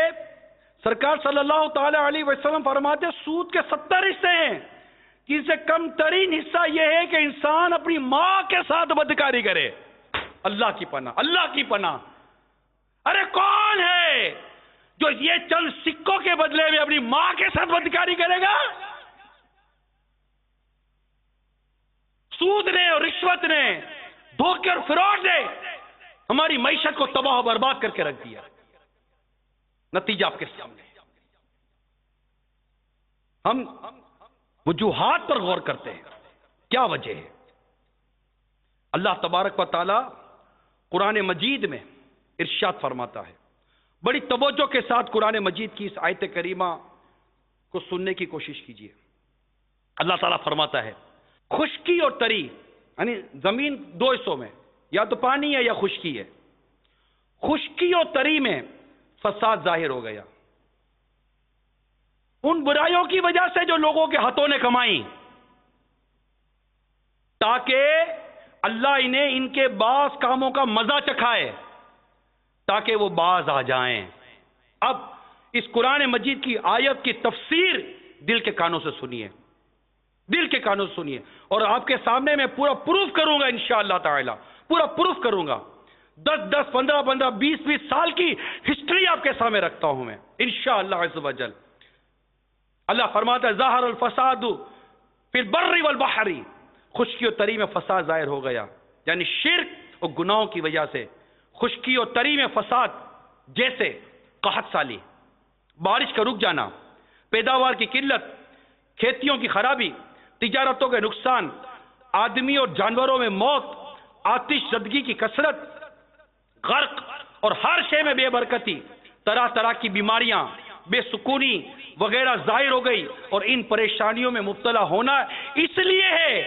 سرکار صلی اللہ تعالی علیہ وسلم فرماتے سود کے 70 حصے ہیں، جن سے کم ترین حصہ یہ ہے کہ انسان اپنی ماں کے ساتھ بدکاری کرے۔ اللہ کی پناہ، اللہ کی پناہ۔ ارے کون ہے جو یہ چند سکوں کے بدلے میں اپنی ماں کے ساتھ بدکاری کرے گا؟ سود نے اور رشوت نے، دھوکے اور فراڈ نے ہماری معیشت کو تباہ و برباد کر کے رکھ دیا. نتیجہ آپ کے سامنے. ہم وجوہات پر غور کرتے ہیں, کیا وجہ ہے؟ اللہ تبارک و تعالی قرآن مجید میں ارشاد فرماتا ہے, بڑی توجہ کے ساتھ قرآن مجید کی اس آیت کریمہ کو سننے کی کوشش کیجیے. اللہ تعالیٰ فرماتا ہے خشکی اور تری, یعنی زمین دو حصوں میں, یا تو پانی ہے یا خشکی ہے. خشکی اور تری میں فساد ظاہر ہو گیا ان برائیوں کی وجہ سے جو لوگوں کے ہاتھوں نے کمائی, تاکہ اللہ انہیں ان کے بعض کاموں کا مزہ چکھائے تاکہ وہ باز آ جائیں. اب اس قرآن مجید کی آیت کی تفسیر دل کے کانوں سے سنیے, دل کے کانوں سے سنیے, اور آپ کے سامنے میں پورا پروف کروں گا انشاءاللہ تعالی, پورا پروف کروں گا. 10 15 20 سال کی ہسٹری آپ کے سامنے رکھتا ہوں میں انشاءاللہ عز و جل. اللہ فرماتا ہے ظاہر الفساد فی البر والبحر, خشکی و تری میں فساد ظاہر ہو گیا, یعنی شرک اور گناہوں کی وجہ سے خشکی اور تری میں فساد, جیسے قحط سالی, بارش کا رک جانا, پیداوار کی قلت, کھیتیوں کی خرابی, تجارتوں کے نقصان, آدمی اور جانوروں میں موت, آتش زدگی کی کثرت, غرق اور ہر شے میں بے برکتی, طرح طرح کی بیماریاں, بے سکونی وغیرہ ظاہر ہو گئی. اور ان پریشانیوں میں مبتلا ہونا اس لیے ہے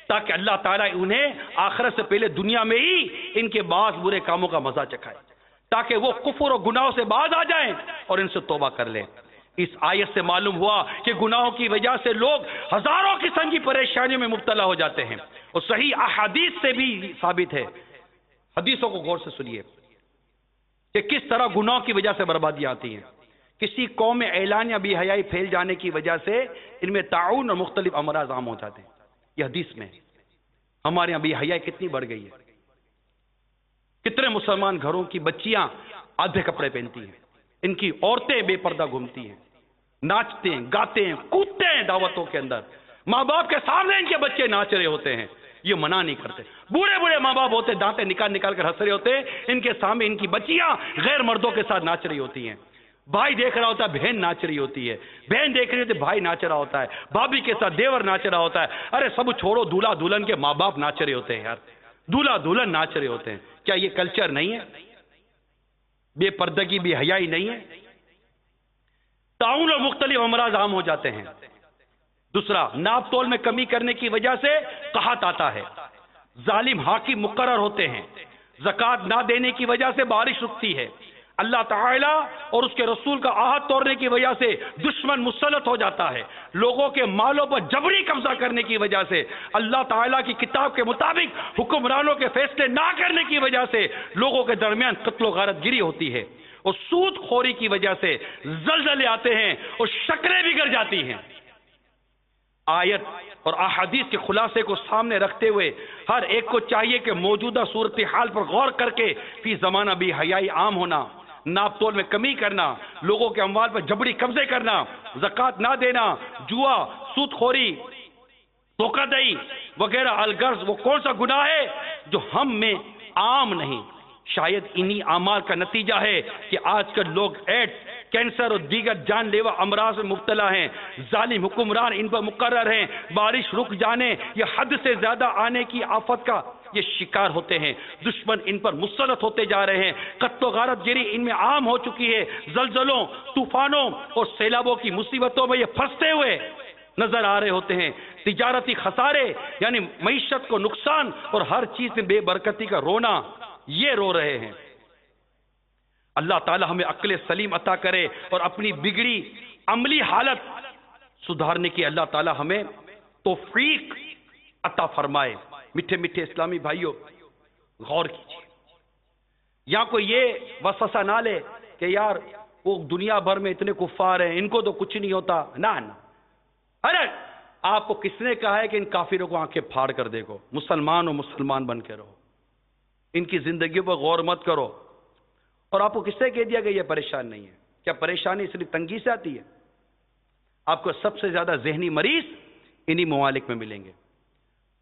تاکہ اللہ تعالیٰ انہیں آخرت سے پہلے دنیا میں ہی ان کے بعض برے کاموں کا مزہ چکھائے, تاکہ وہ کفر اور گناہوں سے باز آ جائیں اور ان سے توبہ کر لیں. اس آیت سے معلوم ہوا کہ گناہوں کی وجہ سے لوگ ہزاروں قسم کی پریشانیوں میں مبتلا ہو جاتے ہیں, اور صحیح احادیث سے بھی ثابت ہے. حدیثوں کو غور سے سنیے کہ کس طرح گناہوں کی وجہ سے بربادیاں آتی ہیں. کسی قوم میں اعلانیہ بے حیائی پھیل جانے کی وجہ سے ان میں طاعون اور مختلف امراض عام ہو جاتے ہیں. یہ حدیث میں ہمارے یہاں بے حیائی کتنی بڑھ گئی ہے. کتنے مسلمان گھروں کی بچیاں آدھے کپڑے پہنتی ہیں, ان کی عورتیں بے پردہ گھومتی ہیں, ناچتے ہیں, گاتے ہیں, کودتے ہیں دعوتوں کے اندر, ماں باپ کے سامنے ان کے بچے ناچ رہے ہوتے ہیں, یہ منع نہیں کرتے. بوڑھے بوڑھے ماں باپ ہوتے دانتیں نکال نکال کر ہنس رہے ہوتے ہیں, ان کے سامنے ان کی بچیاں غیر مردوں کے ساتھ ناچ رہی ہوتی ہیں. بھائی دیکھ رہا ہوتا ہے بہن ناچ رہی ہوتی ہے, بہن دیکھ رہی ہوتی ہے بھائی ناچ رہا ہوتا ہے, بھابھی کے ساتھ دیور ناچ رہا ہوتا ہے. ارے سب چھوڑو, دولہا دلہن کے ماں باپ ناچ رہے ہوتے ہیں یار, دولہا دلہن ناچ رہے ہوتے ہیں. کیا یہ کلچر نہیں ہے؟ بے پردگی بے حیائی نہیں ہے؟ طاعون اور مختلف امراض عام ہو جاتے ہیں. دوسرا, ناپ تول میں کمی کرنے کی وجہ سے قحط آتا ہے, ظالم حاکم مقرر ہوتے ہیں, زکوٰۃ نہ دینے کی وجہ سے بارش رکتی ہے, اللہ تعالیٰ اور اس کے رسول کا عہد توڑنے کی وجہ سے دشمن مسلط ہو جاتا ہے, لوگوں کے مالوں پر جبری قبضہ کرنے کی وجہ سے, اللہ تعالیٰ کی کتاب کے مطابق حکمرانوں کے فیصلے نہ کرنے کی وجہ سے لوگوں کے درمیان قتل و غارت گری ہوتی ہے, اور سود خوری کی وجہ سے زلزلے آتے ہیں اور شکلیں بگڑ جاتی ہیں. آیت اور احادیث کے خلاصے کو سامنے رکھتے ہوئے ہر ایک کو چاہیے کہ موجودہ صورتحال پر غور کر کے فی زمانہ بے حیائی عام ہونا, ناپ تول میں کمی کرنا, لوگوں کے اموال پر جبری قبضے کرنا, زکوٰۃ نہ دینا, جوا, سود خوری, دھوکہ دہی وغیرہ الغرض وہ کون سا گناہ ہے جو ہم میں عام نہیں؟ شاید انہی اعمال کا نتیجہ ہے کہ آج کل لوگ ایڈس, کینسر اور دیگر جان لیوا امراض میں مبتلا ہیں, ظالم حکمران ان پر مقرر ہیں, بارش رک جانے یا حد سے زیادہ آنے کی آفت کا یہ شکار ہوتے ہیں, دشمن ان پر مسلط ہوتے جا رہے ہیں, قتل و غارت گری ان میں عام ہو چکی ہے, زلزلوں, طوفانوں اور سیلابوں کی مصیبتوں میں یہ پھنستے ہوئے نظر آ رہے ہوتے ہیں, تجارتی خسارے یعنی معیشت کو نقصان اور ہر چیز میں بے برکتی کا رونا یہ رو رہے ہیں. اللہ تعالی ہمیں عقل سلیم عطا کرے اور اپنی بگڑی عملی حالت سدھارنے کی اللہ تعالی ہمیں توفیق عطا فرمائے. میٹھے میٹھے اسلامی بھائیوں, غور کیجیے, یہاں کوئی یہ وسوسہ نہ لے کہ یار وہ دنیا بھر میں اتنے کفار ہیں, ان کو تو کچھ نہیں ہوتا. نہ, ارے آپ کو کس نے کہا ہے کہ ان کافروں کو آنکھیں پھاڑ کر دیکھو؟ مسلمان ہو, مسلمان بن کے رہو, ان کی زندگی پر غور مت کرو. اور آپ کو کس نے کہہ دیا کہ یہ پریشان نہیں ہے؟ کیا پریشانی اس لیے تنگی سے آتی ہے؟ آپ کو سب سے زیادہ ذہنی مریض انہی ممالک میں ملیں گے.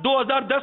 2010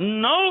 9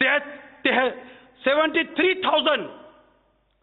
73,000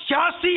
86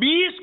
20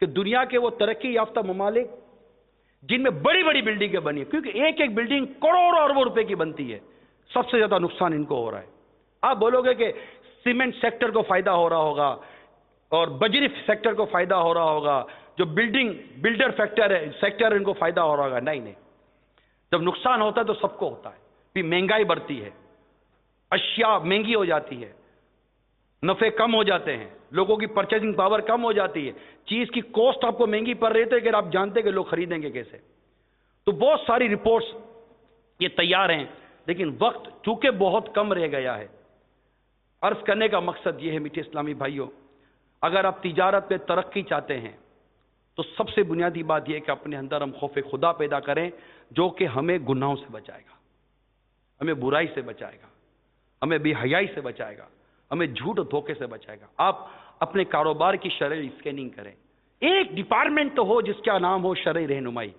کہ دنیا کے وہ ترقی یافتہ ممالک جن میں بڑی بڑی بلڈنگیں بنی ہیں، کیونکہ ایک ایک بلڈنگ کروڑوں اربوں روپے کی بنتی ہے، سب سے زیادہ نقصان ان کو ہو رہا ہے۔ آپ بولو گے کہ سیمنٹ سیکٹر کو فائدہ ہو رہا ہوگا اور بجری سیکٹر کو فائدہ ہو رہا ہوگا، جو بلڈر سیکٹر ان کو فائدہ ہو رہا ہوگا، نہیں نہیں، جب نقصان ہوتا ہے تو سب کو ہوتا ہے۔ پھر مہنگائی بڑھتی ہے، اشیاء مہنگی ہو جاتی ہے، نفع کم ہو جاتے ہیں، لوگوں کی پرچیزنگ پاور کم ہو جاتی ہے، چیز کی کوسٹ آپ کو مہنگی پڑ رہی ہے کہ آپ جانتے کہ لوگ خریدیں گے کیسے۔ تو بہت ساری رپورٹس یہ تیار ہیں، لیکن وقت چونکہ بہت کم رہ گیا ہے۔ عرض کرنے کا مقصد یہ ہے میٹھے اسلامی بھائیوں، اگر آپ تجارت میں ترقی چاہتے ہیں تو سب سے بنیادی بات یہ ہے کہ اپنے اندر ہم خوف خدا پیدا کریں، جو کہ ہمیں گناہوں سے بچائے گا، ہمیں برائی سے بچائے گا، ہمیں بے حیائی سے بچائے گا، ہمیں جھوٹ و دھوکے سے بچائے گا۔ آپ اپنے کاروبار کی شرعی اسکیننگ کریں۔ ایک ڈپارٹمنٹ تو ہو جس کا نام ہو شرعی رہنمائی،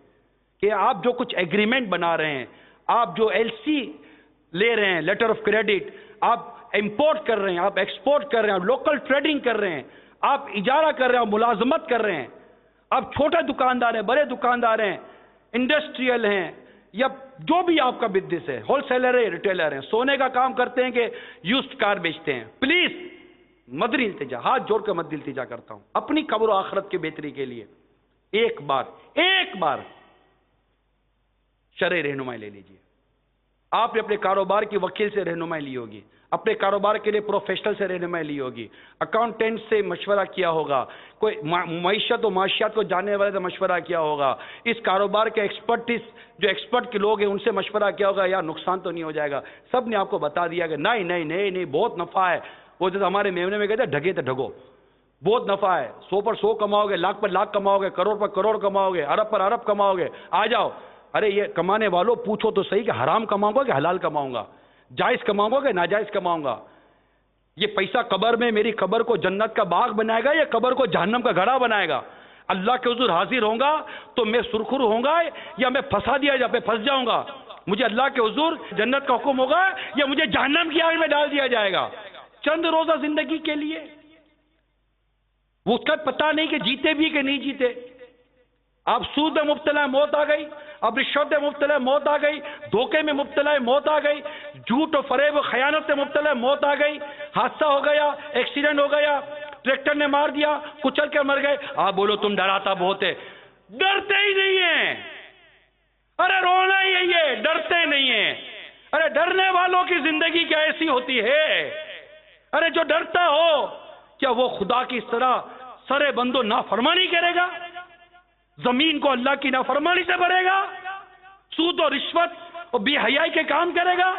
کہ آپ جو کچھ ایگریمنٹ بنا رہے ہیں، آپ جو ایل سی لے رہے ہیں، لیٹر آف کریڈٹ، آپ امپورٹ کر رہے ہیں، آپ ایکسپورٹ کر رہے ہیں، آپ لوکل ٹریڈنگ کر رہے ہیں، آپ اجارہ کر رہے ہیں، آپ ملازمت کر رہے ہیں، آپ چھوٹے دکاندار ہیں، بڑے دکاندار ہیں، انڈسٹریل ہیں، یا جو بھی آپ کا بزنس ہے، ہول سیلر ہے، ریٹیلر ہیں، سونے کا کام کرتے ہیں کہ یوزڈ کار بیچتے ہیں، پلیز مدنی التجا، ہاتھ جوڑ کر مدنی التجا کرتا ہوں، اپنی قبر و آخرت کی بہتری کے لیے ایک بار شرعی رہنمائی لے لیجیے۔ آپ نے اپنے کاروبار کی وکیل سے رہنمائی لی ہوگی، اپنے کاروبار کے لیے پروفیشنل سے رہنمائی لی ہوگی، اکاؤنٹنٹ سے مشورہ کیا ہوگا، کوئی معیشت و معاشیات کو جاننے والے سے مشورہ کیا ہوگا، اس کاروبار کے ایکسپرٹ کے لوگ ہیں ان سے مشورہ کیا ہوگا، یا نقصان تو نہیں ہو جائے گا۔ سب نے آپ کو بتا دیا کہ نہیں بہت نفع ہے۔ وہ جیسے ہمارے میونے میں کہتے ہیں ڈھگے تو ڈھگو، بہت نفع ہے، 100 پر 100 کماؤ گے، لاکھ پر لاکھ کماؤ گے، کروڑ پر کروڑ کماؤ گے، ارب پر ارب کماؤ گے، آ جاؤ۔ ارے یہ کمانے والوں پوچھو تو صحیح کہ حرام کماؤں گا کہ حلال کماؤں گا، جائز کماؤں گا کہ ناجائز کماؤں گا؟ یہ پیسہ قبر میں میری قبر کو جنت کا باغ بنائے گا یا قبر کو جہنم کا گھڑا بنائے گا؟ اللہ کے حضور حاضر ہوں گا تو میں سرخرو ہوں گا یا میں پھنس جاؤں گا؟ مجھے اللہ کے حضور جنت کا حکم ہوگا یا مجھے جہنم کی آگ میں ڈال دیا جائے گا؟ چند روزہ زندگی کے لیے وہ اس کا پتہ نہیں کہ جیتے بھی کہ نہیں جیتے۔ آپ سود میں مبتلا موت آ گئی، اب رشوت میں مبتلا موت آ گئی، دھوکے میں مبتلا موت آ گئی، جھوٹ و فریب و خیانت میں مبتلا موت آ گئی، حادثہ ہو گیا، ایکسیڈنٹ ہو گیا، ٹریکٹر نے مار دیا، کچل کے مر گئے۔ آپ بولو تم ڈراتا بہت ہے، ڈرتے ہی نہیں ہیں۔ ارے رونا ہی ہے، یہ ڈرتے نہیں ہیں۔ ارے ڈرنے والوں کی زندگی کیا ایسی ہوتی ہے؟ ارے جو ڈرتا ہو کیا وہ خدا کی اس طرح سرے بندو نافرمانی کرے گا؟ زمین کو اللہ کی نافرمانی سے بھرے گا؟ سود و رشوت اور بے حیائی کے کام کرے گا؟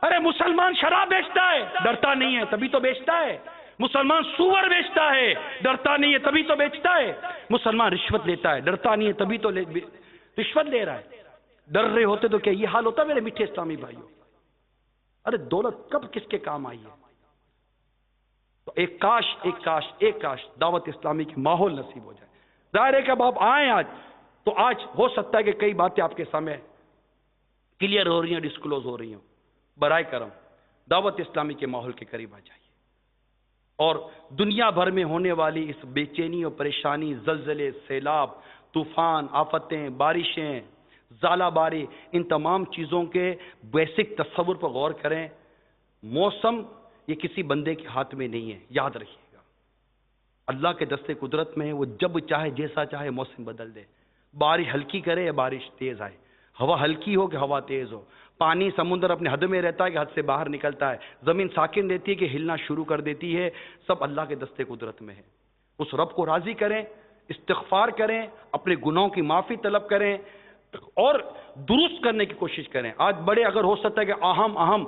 ارے مسلمان شراب بیچتا ہے، ڈرتا نہیں ہے تبھی تو بیچتا ہے۔ مسلمان سور بیچتا ہے، ڈرتا نہیں ہے تبھی تو بیچتا ہے۔ مسلمان رشوت لیتا ہے، ڈرتا نہیں ہے تبھی تو رشوت لے رہا ہے۔ ڈر رہے ہوتے تو کیا یہ حال ہوتا میرے میٹھے اسلامی بھائیوں؟ ارے دولت کب کس کے کام آئی ہے؟ تو ایک کاش دعوت اسلامی کی ماحول نصیب ہو جائے۔ ظاہر ہے کہ اب آپ آئیں آج تو آج ہو سکتا ہے کہ کئی باتیں آپ کے سامنے کلیئر ہو رہی ہیں، ڈسکلوز ہو رہی ہیں۔ برائے کرم دعوت اسلامی کے ماحول کے قریب آ جائیے اور دنیا بھر میں ہونے والی اس بے چینی اور پریشانی، زلزلے، سیلاب، طوفان، آفتیں، بارشیں، ژالہ باری، ان تمام چیزوں کے بیسک تصور پر غور کریں۔ موسم یہ کسی بندے کے ہاتھ میں نہیں ہے، یاد رکھیے گا، اللہ کے دستے قدرت میں ہے، وہ جب چاہے جیسا چاہے موسم بدل دے۔ بارش ہلکی کرے یا بارش تیز آئے، ہوا ہلکی ہو کہ ہوا تیز ہو، پانی سمندر اپنے حد میں رہتا ہے کہ حد سے باہر نکلتا ہے، زمین ساکن رہتی ہے کہ ہلنا شروع کر دیتی ہے، سب اللہ کے دستے قدرت میں ہے۔ اس رب کو راضی کریں، استغفار کریں، اپنے گناہوں کی معافی طلب کریں اور درست کرنے کی کوشش کریں۔ آج بڑے اگر ہو سکتا ہے کہ اہم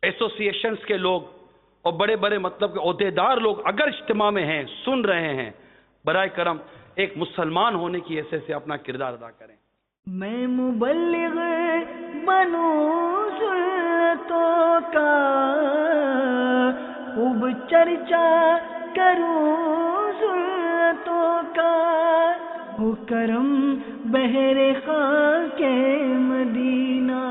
ایسوسی ایشنز کے لوگ اور بڑے بڑے مطلب کہ عہدیدار لوگ اگر اجتماع میں ہیں، سن رہے ہیں، برائے کرم ایک مسلمان ہونے کی حیثیت سے اپنا کردار ادا کریں۔ میں مبلغ بنوں سنتوں کا، خوب چرچا کروں سنتوں کا، ہو کرم بہر خاک مدینہ۔